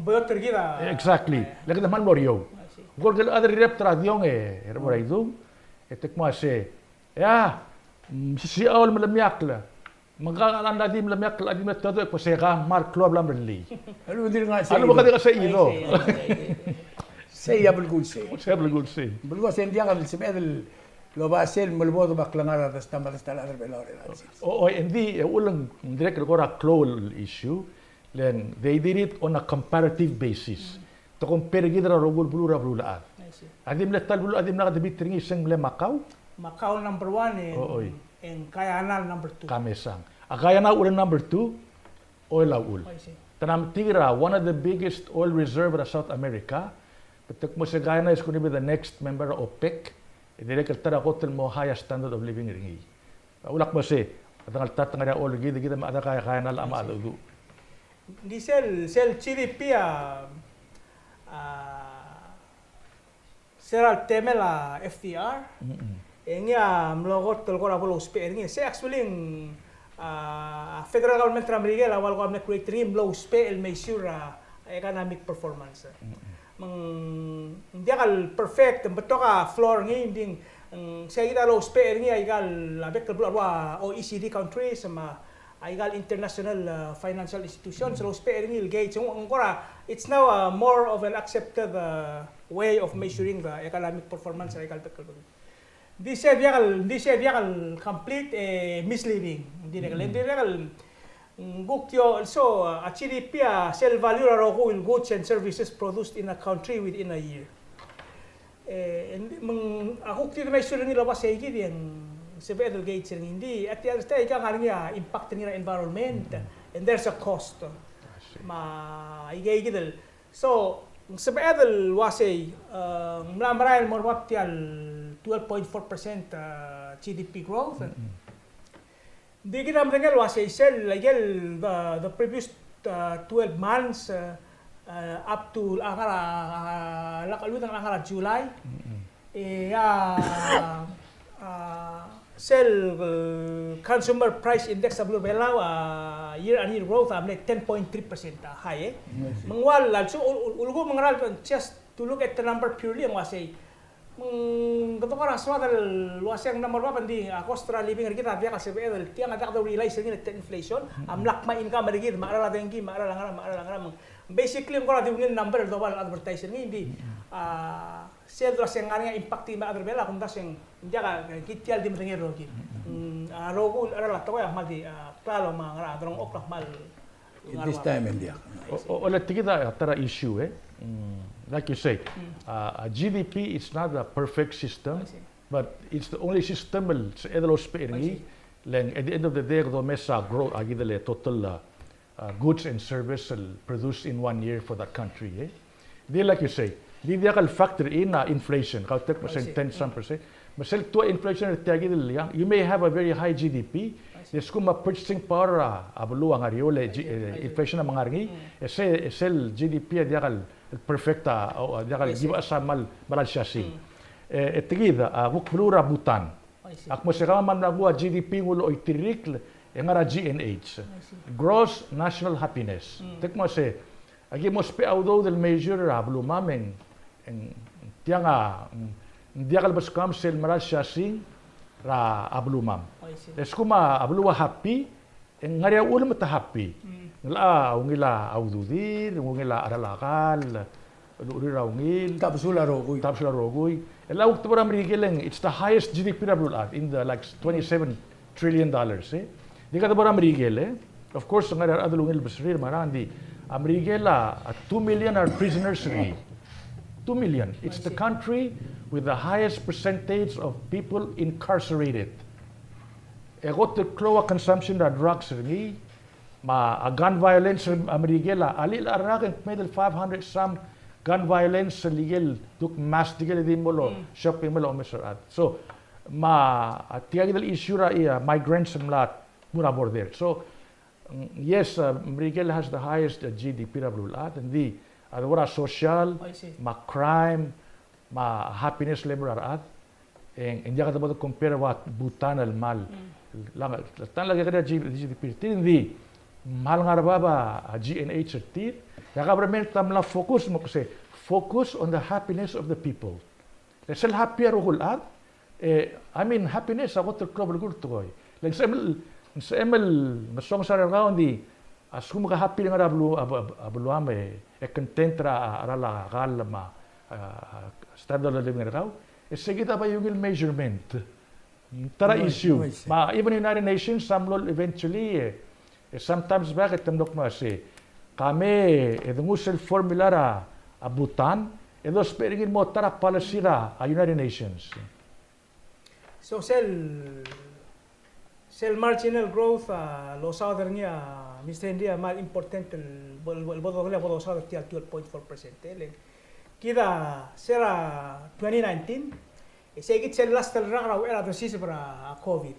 Better kita. Exactly. Lagi man moriyo. Gol del other rep tradiong moray do. Etek masi ya si all malamyak la. Magkakaroon natin malamyak lagi na todo ko sa Mark Club lang really. Ano din nga sa Ano ba ka sa iyo? Say bulgul say. Saya belum sih. Bulgul say dia kan sebedel lo ba sel mulbodo baklangar atas tambal stala ada belore. Oo, hindi ulang direct ko ra close issue. Then they did it on a comparative basis. To compare gid ra rogul blura blulaan. Adim na tal bulu adim na kadibit ringi sing le Macau. Macau number 1 and Kayanal number 2. Kamesang. Kayanal ulan number 2, oil ul. Tanam tira, one of the biggest oil reserve in South America. But mo sa Guyana is going to be the next member of OPEC. Direct tara hotel mo highest standard of living ringi. Ulak mo si tangal tatanga oil gid gid ma ada Kayanal ama adu. Di sel GDP seral temela FDR. Nga mlogot tol ko ra bulo spare nga say actually federal government Amerika awal ko amna create rim low spare el measure economic performance. Hindi kal perfect beto ka floor nga hindi say kita low spare nga igal labek bulo OECD countries sama igal international financial institutions low spare nga gauge ngora it's now more of an accepted way of measuring the economic performance igal bekal. Di siya diakal complete misleading. Hindi nakal gukyo also a GDP sell value ra ko in goods and services produced in a country within a year. Ako kito may sure nila ba sa igid yan sa federal gates hindi at the other side ka nga impact nila environment and there's a cost. Igay so sa federal wasay mamaral mo waptial 12.4% GDP growth. Di kita mendengar wasay sel lagel the previous 12 months up to lakalutang July. Sel consumer price index sa Blue Palau year-on-year growth like 10.3% high. Mangwal so ulgo mangaral just to look at the number purely ang wasay gato ka swat luasang number 1 pandi cost living kita dia kasi bedel tiang ada ka realize ni inflation amlak ma income rigid maarala dengi maarala basically ko ra dingin number do wal advertising hindi sel luasang nga impact ma other bela kung daseng dia ka kitial di mengero rogi rogo ara to ya madi klaro mga adrong oklah mal this time India. Ola tikita tara issue like you say, a GDP is not a perfect system, but it's the only system sa edalos peringi. At the end of the day, do mesa grow agidale total goods and services produced in 1 year for that country. Di like you say, di dia kal factor in inflation. Kau tek percent 10%. Masel to inflation agidale you may have a very high GDP. Yes, kung purchasing power abulu ang ariole inflation na mangarngi, sel GDP dia kal perfecta dia kal giba sa malal siya si. Etigida buk blura butan. Ak mo sira man na GDP ngulo itirik Yang ngara GNH, Gross National Happiness. Tek mo se, agi mo spe audo del measure hablo mameng, en tianga, dia kalbas kam sel maral shasing ra ablu mam. Les kuma ablu happy, en ngari ulam ta happy. Ngila ngila aududir, ngila aralakal, uri raungil. Tapsula rogoy. Ela ukto Amerikeleng, it's the highest GDP ablulat in the like $27 trillion, eh. Di ka tabora Amerikel, eh. Of course, ngari adulungil basrir marandi. Amerikela, 2 million are prisoners. 2 million. It's the country with the highest percentage of people incarcerated. Egot the cloa consumption of drugs ringi, ma gun violence Amerikela, alil arakin medal 500 some gun violence legal duk mass digel di molo shopping molo Mr. Ad. So ma tiagidal issue ra migrants mlat mura border. So yes, Amerikela has the highest GDP ablulat, and the adora social, ma crime, ma happiness level arat. Hindi ka dapat compare what Bhutan al mal. Tan lagi kada GDP. Hindi mahal nga baba GNH tir. Yaka bramen tamla focus mo kasi focus on the happiness of the people. Lesel happy aruhulat. I mean happiness ako to global gurtoy. Sa ML, masong sa ragaw di as kung makahappy nga abluam content ra arala kalma standard of living ragaw sige ta ba yung measurement tara issue ma even United Nations samlol eventually sometimes bakit tamdok mo si kami edungusel formula ra abutan edos peringin mo tara policy ra United Nations. So Sel marginal growth lo southern niya Mr. India mal important el bodo 12.4%. Kita sera 2019 segit sel last el raw era to sisbra COVID.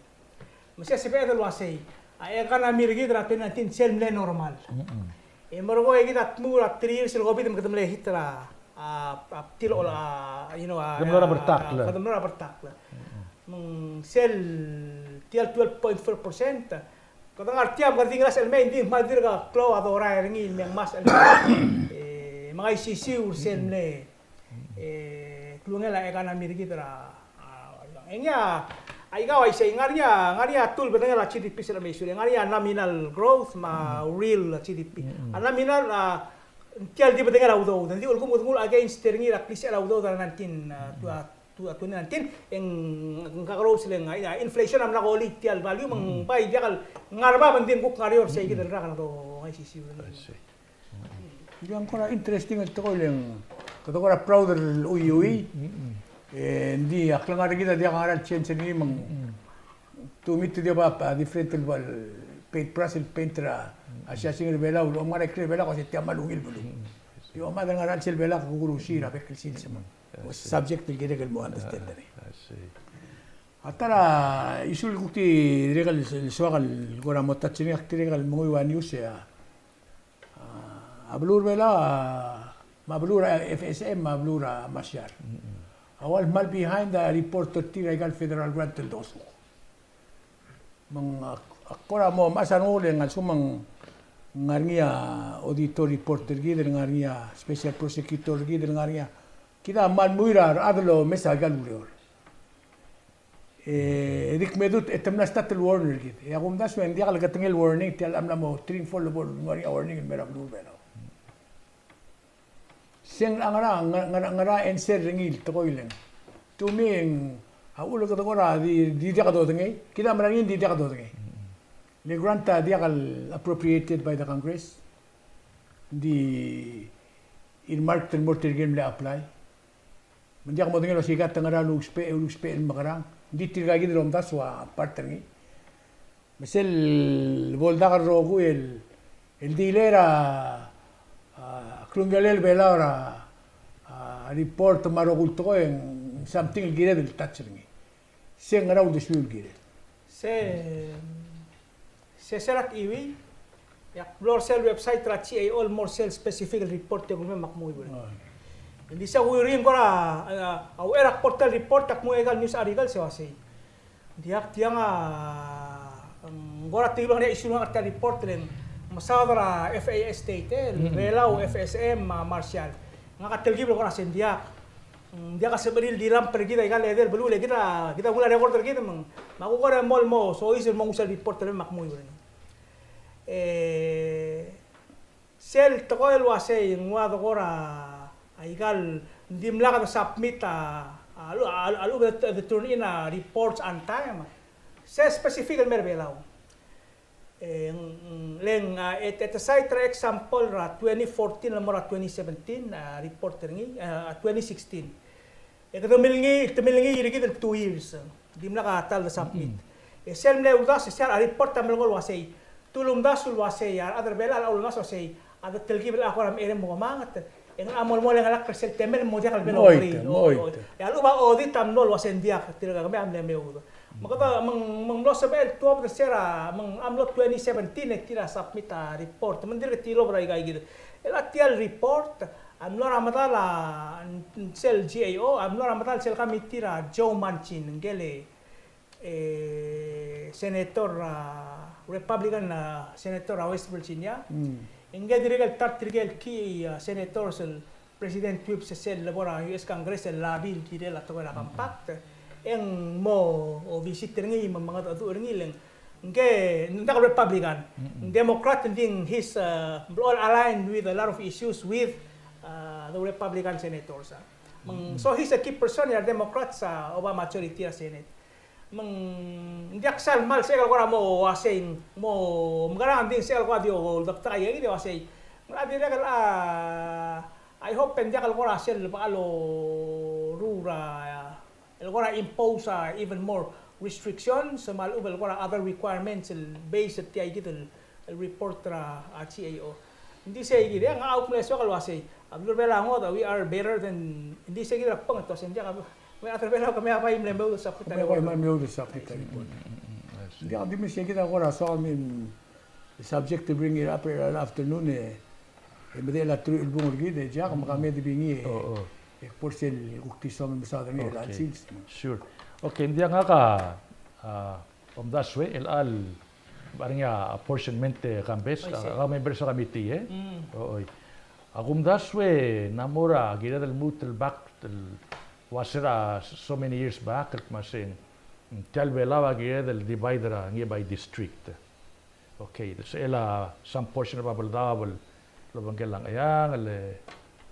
Masya sepedo lo asay ay kana mirgi dra 2019 sel le normal. Morgo kita atmura 3 years el COVID magdam le hitra tilo you know Kadamra bertakla. Sel tial 12.4%. Kadang artiam kadang ras el main din mal dirga klo adora ringil yang mas el mga isisiw sel le klungela ekana mirgi dra enya ay gaw ay say ngaria tul betanga la GDP sila measure ngaria nominal growth ma real GDP nominal tial di betanga la udo dan di ulkum against ringi la please la udo dan nantin 2019 ang kakaroon sila nga inflation am nakoli tial value mang bay jakal ngarba bandin kuk ngarior sa igid ra kana to ay sisiw. Yang kora interesting ito ko lang kato kora proud del uyui hindi aklang ara kita dia ngaral change ni mang tumit dia ba different bal paint brush paintra asya sing bela ulo mara bela ko si tiamalungil bulu. Yo ma ngaral sel bela ko gurusira bekilsin sa subject ni gere mo understand ni. Atara isul kukti regal suagal gora motatchini akti regal mo iwan yusya. Ablur bela mablura FSM mablura masyar. Awal mal behind the report to regal federal grant to dosu. Mang akora mo masanole ngal sumang ngarnia auditor reporter gider ngarnia special prosecutor gider ngarnia kita man muira adlo mesagal urior dik medut etemna statel warning git ya gum das wen dial gatengel warning tial amla mo trin follow ngari warning mera blue belo sing angara enser ringil to koilen to me aulo ka gora di dia ka do ngei kita marangin di dia ka do ngei le granta dia kal appropriated by the Congress di in mark ten morter game le apply Hindi ako mo tingin sikat tangara luspe makarang. Hindi tirgagi dilom das wa partner Mesel volda rogo el dilera klungalel belara report marogulto ko en something el gire del touching. Se ngara ul desul gire. Se serak iwi yak blor sel website trachi ay all more sel specific report te gulme makmoy bul. Hindi sa uirin ko na au erak portal report tak mo egal news article se wasi. Diak tiang Ngora tibang na isu nga report rin masadra FA state Palau FSM Marshall nga katilgib ko na sindiak dia ka sebenil diram pergi dai kan leder belu le kita mula record kita mang makukora mall mo so isin mong usal report rin makmuy rin sel tokoy wase yung wado kora aigal dimla ka submit alu the turn in reports on time se specific mer belaw leng at a site example ra 2014 la mora 2017 report ringi 2016 tamilngi irigi 2 years dimla ka tal submit sel ne udas sel report tamel gol wase tulum dasul wase ya other bela la ulmas wase ada telgi bela ko ram ere mo mangat en amol mo lang alak sel temel mo dia kal bela ori ya lu ba odi tam nol wase dia tiraga kami amle meudo makata mang lo sabel 12 de sera mang amlo 2017 tira submit report mandir ke tilo brai gai gitu elatial report amlo ramadala sel GAO amlo ramadal sel kami tira Joe Manchin ngele senator Republican senator West Virginia ingga dirigal tartirgal ki senator sel president whip sel labora US Congress el labil tirela to la compact yang mo o visitor ngi mga atu ngi leng nge nda Republican Democrat ding his all aligned with a lot of issues with the Republican senators so he's a key person ya Democrat sa Obama majority Senate hindi aksal mal sa ko mo wasing mo mga din sa ko dio doktor ay dio wasay mula dire kal I hope pendakal ko rasel paalo rura el gora impose even more restrictions sa malubel gora other requirements based at tiay gitul el report ra CAO hindi sa gidi ang out place kalwa say abdul bela ngo we are better than hindi sa gidi pang to sen dia may other bela kami apa im lembo sa kita Kaya ko may sa kita report. Hindi ako di siya kita ko so I mean the subject to bring it up here in afternoon medela tru il bungor gidi ja kama kami di bingi por ser ukti som masada ni lansils. Sure. Okay, hindi nga ka daswe el al barnya apportionment Kambes kami bersa committee oy. Agum daswe namora gida del mutel back wasera so many years back at masin talbelava gida del divider ngi by district. Okay, so ela some portion of abaldable lo bangkelang ayang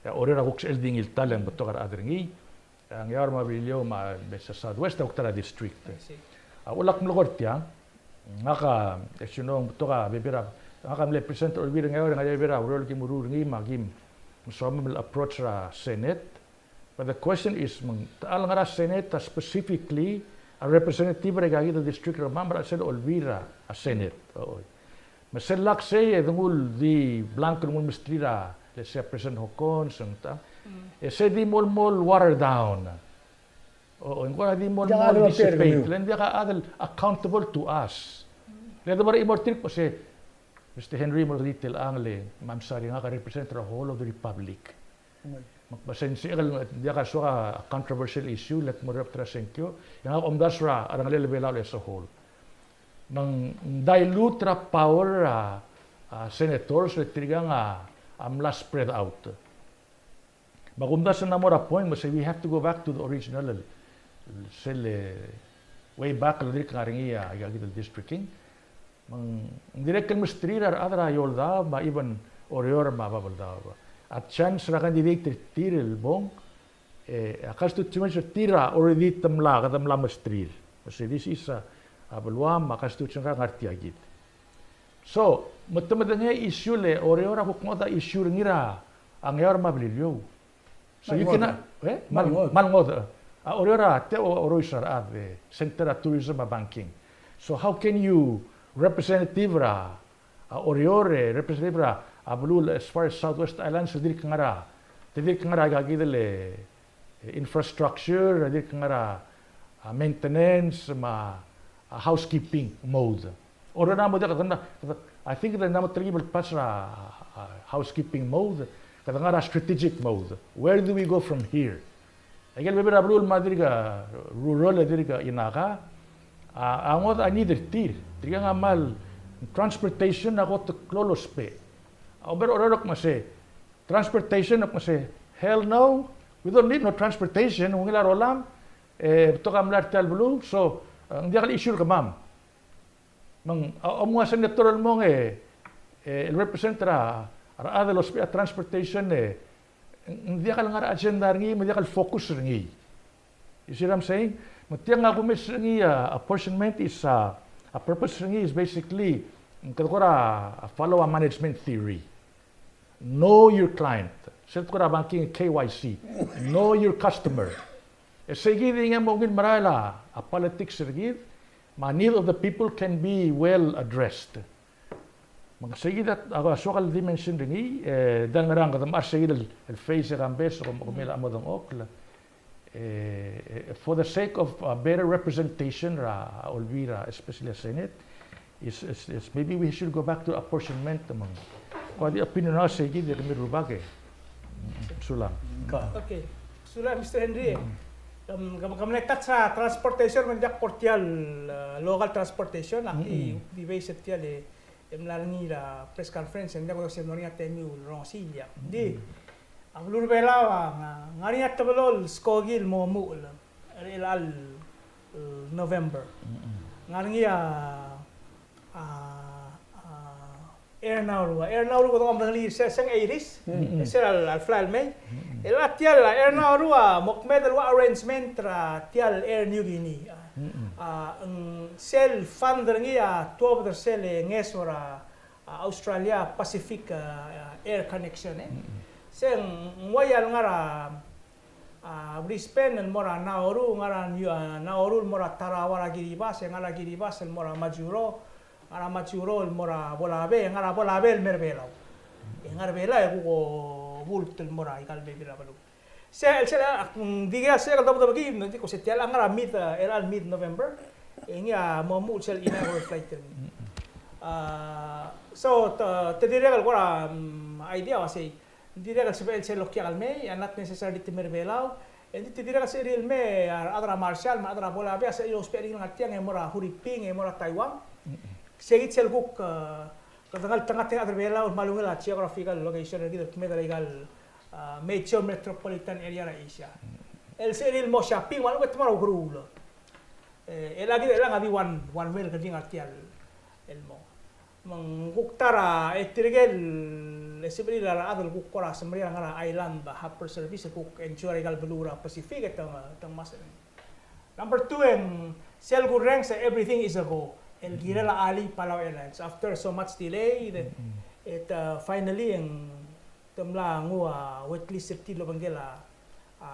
ore ra hoks elding il talen botokar adringi ang yar mabilio ma besa southwest oktara district ulak mlogortia ngaka esunong botoka bebera ngaka mle present or bira ngayon ngaya bera urol ki mururngi magim musomel approach ra senate but the question is mang taal nga ra senate specifically a representative ra gagi the district ra member sel olvira a senate maselak say edungul di blanco ngul mistrira let's say President Hocon, santa, say di mol water down. O in di mol dissipate. Hindi ka adal accountable to us. Ledo mara imortil po si Mr. Henry Morditel Angle, Ma'am Sari nga ka-represent the whole of the Republic. Magpasensi hindi ka so a controversial issue, let mo represent you. Yung ako omdasra, arang lelebelaw as a whole. Nang dilute ra power senators, letiriga nga amla spread out. Magumda sa namora point, say we have to go back to the original way back ladik ngaringi agagit districting. Direct kan mustrir adra yolda ba even orior mababalda. At chance ra candidate tiril bong akas tu cuma tira already tamla katamla mustrir. Kasi this is abulwam akas tu cuma ngarti agit. So, matamadanya issue le oriora hukmoda issue ngira ang yor mabilio. So you cannot malngod oriora te oroisar ave center tourism banking. So how can you representative ra oriore representative ra abulul as far as Southwest Islands dir kangara gagidele infrastructure dir kangara maintenance housekeeping mode. Or namo I think the namo tribal pasra housekeeping mode, kadangara strategic mode. Where do we go from here? Agel bebera brul madriga rural diriga inaka. Angod ani dir tir. Triga ngamal transportation ako to klolospe. Aber orok mase, transportation ako mase, hell no, we don't need no transportation, kung ila rolam, to kamlar talbulu, so, ang di akal issue ka ma'am. Mang, mga senator mo el representara, ara los transportation, hindi akal nga agenda ringi, hindi akal focus ringi. You see what I'm saying? Matiyang nga kumis ringi, apportionment is, a purpose ringi is basically, follow a management theory. Know your client. Set ko na banking KYC. Know your customer. Sige nga mungkin marala, a politics ringi, ma need of the people can be well addressed. Sige that ako social dimension ringi, dan ngarang katamar sige el face Kambes o kumila mo dong okla. For the sake of better representation ra Olvira, especially Senate, is maybe we should go back to apportionment among. Kung di opinion na sige di kami rubage. Sulang. Okay. Sulang Mr. Henry. Kami sa transportation man jak portial local transportation aki di base tial emlalangi la press conference and ko sa noria temu Rosilya. Di ang lurbela ngari at tabelol skogil mo mul ilal November. Ngari air now ko to amdali sa sang iris sel al fly may ela tial air now mokmed wa arrangement tra tial air New Guinea sel fund ngia 12 sel ngesora Australia Pacific air connection seng wayal ngara Brisbane mora Nauru ngara Nauru mora Tarawara Giribas ngara Giribas mora Majuro ngara Majuro mora Bolabe ngara Bolabe merbelaw ngara bela ko bultul mora ikal bebila balu sel diga sel dapat bagi nanti ko setial ngara mid November ngia mo sel inaugural flight so tedira ko idea wasi tidak sebel selok yang alme, not necessarily timur belau. Ini tidak seril me, adra Marshall, adra bola biasa. Yo spending ngatiang emora huriping, emora Taiwan. Segit selguk tengah adra belau malungela geographical location gitu, timur legal major metropolitan area Asia. El seril mo shopping, malu ketemar ugrul. Lagi ngadi one mile kerja ngatial elmo. Mengkuktara etirgel sebenarnya lara adal kukora semria ngara island harbor service kuk ensure gal belura Pacific tang mas. Number 2 en sel gureng sa everything is a go. El girela ali Palau Airlines after so much delay it finally en temla ngua waitlist setilo bangela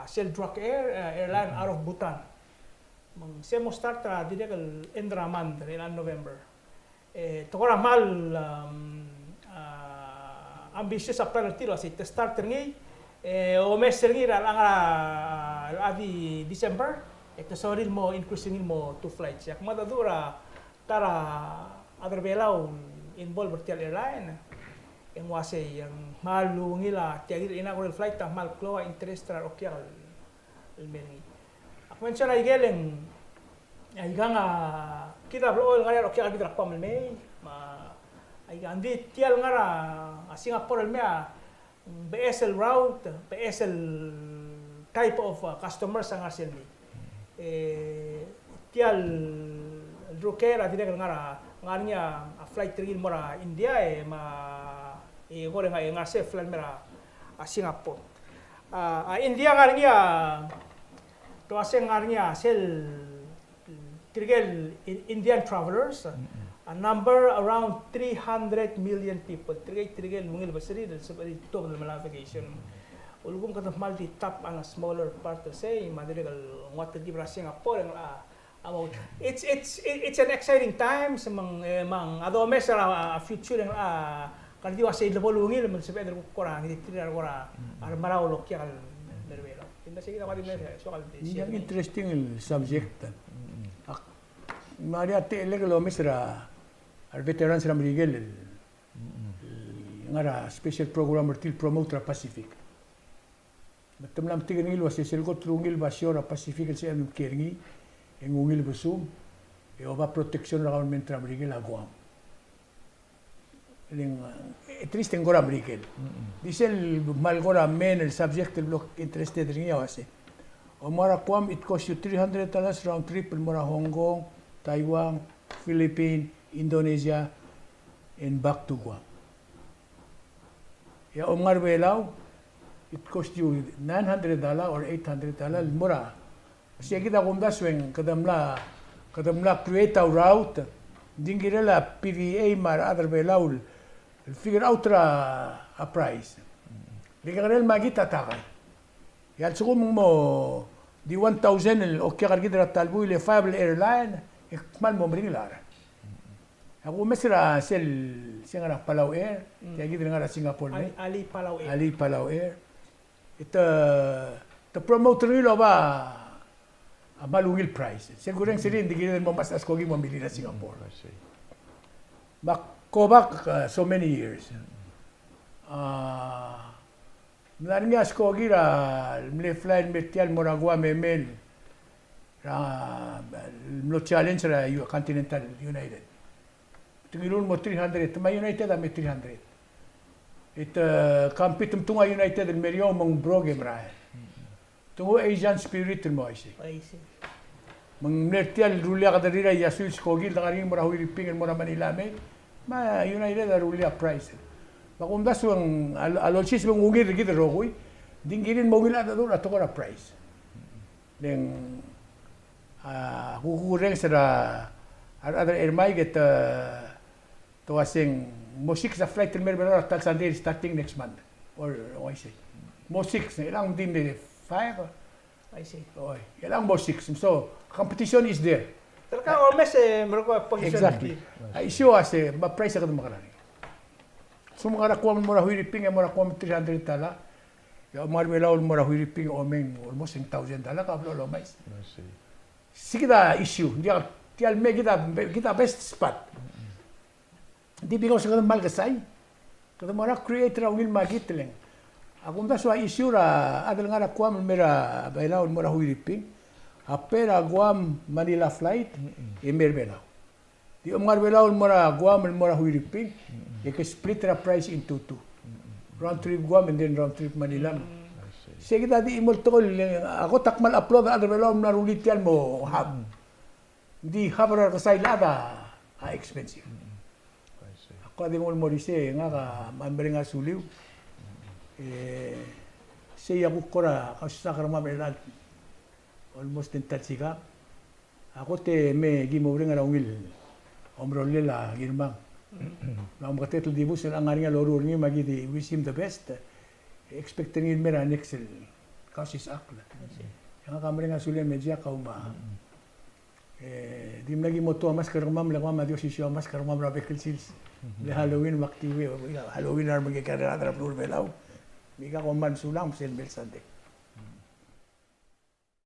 sel drug airline out of Bhutan. Mang semo start didegal endraman in November. Tokora mal ambitious apel tiro si start ngi o meser ngi ang adi December ito soril mo increasing mo 2 flights yak madadura tara other belau involved vertical airline yang wase yang malu ngila tiagir inaugural flight ta mal kloa interest tra okyal elmeni ako mention ay geleng ay ganga kita blo ngaya okyal bidrak pamel ay andi tial ngara Singapore mea BSL route, BSL type of customers ang asil ni. Tial drukera tidak ngara nganya flight tril mora India gore nga ngase flight mera Singapore. India nganya to aseng nganya sel trigel Indian travelers. A number around 300 million people. Trigel mungil basari dal sabari to ng navigation. Ulgum katong multi tap ang smaller part to say madirigal what the Singapore about it's an exciting time sa mang adome sa future ng kandiwa sa ilbolungil man sa Pedro Corang tirar ora armaraw lokal nervelo. Tinda sige na kadi so Yang interesting subject. Maria te legal mesra al veteran sa Miguel ngara special programmer til promote Pacific. Matam lam tigil was sel ko trungil basyon Pacific sa am keringi engungil busum e oba protection ra mentra Miguel agwam. triste ngora brikel. Disel malgora men el subject el block interested ringa wase. Omara kwam it cost you $300 round trip mora Hong Kong, Taiwan, Philippines, Indonesia and back to Guam. Ya omar belau it cost you $900 or $800 mora. Kasi kita kumda swing kadamla create a route dingirela PVA mar other belau figure out a price. Ligarel magita takay. Yal suko mo di 1,000 el okya kargidra talbu ile fiable airline ikmal mo mringilara. Ako mesra sel singara Palau Air, kaya gidra ngara Singapore ne. Ali Palau Air. Ali Palau Air. Ito promoter nilo ba a malungil price. Siguro yung silin, di gilin mo mas askogi mo mili na Singapore. Go back so many years. Mlaring askogi ra mle fly metial moragua memel ra mlo challenge ra Continental United. Tungilun mo 300, tuma United ame 300. Kampitum tunga United el meriong mong brogem ra. Tungo Asian spirit mo ay Mang mertial rulia kadarira yasul skogil tangaring mora huiri pingin mora Manila me. Ma United a rulia price. Makumda suang alolsis mong ungir kita rokoy. Dingirin mo gila na doon ato ko na price. Neng kukureng sa other airmay get to asing mo 6 sa flight till meron tal Sunday starting next month or I say mo 6 ilang din de 5 I see. oy ilang mo 6 so competition is there. Talaga almost mereka position. Exactly. Ay siyo ase ma price ka makarani. So mga rakuha mo ra huiriping mo ra 300 tala. Ya marmelaw mo ra huiriping omeng almost $1,000 ka blo mais. Sige da issue. Dia tial me kita best spot. Di bigaw sa kadang malgasay. Kadang mo ra create ra ungil magitleng. Ako mda so issue ra adal nga rakuha mo mera bailaw mo ra huiriping. Apera Guam Manila flight emerbelaw. Di omarbelaw mo ra Guam mo ra huiriping. You can split the price into two. Round trip Guam and then round trip Manila. Sige tadi imol tol ako takmal upload other below na rulitian mo hab. Di habra kasay lada expensive. Ako di mo rise nga ka manbering nga suliw. Siya bukora Kausischakl mamelan almost in tatsika. Ako te me gimobring nga ungil. Omrolela girmang. Na makatetul di bus ang nga loro ni magidi wish him the best. Expecting in mera next Kausischakl. Yang kamera nga sulen medya kauma. Dim lagi mo to mas karmam la mama Dios siya mas karmam ra bekel sils. Le Halloween maktiwe Halloween ar magikara ra plur belaw. Mika ko man sulang sel bel sande.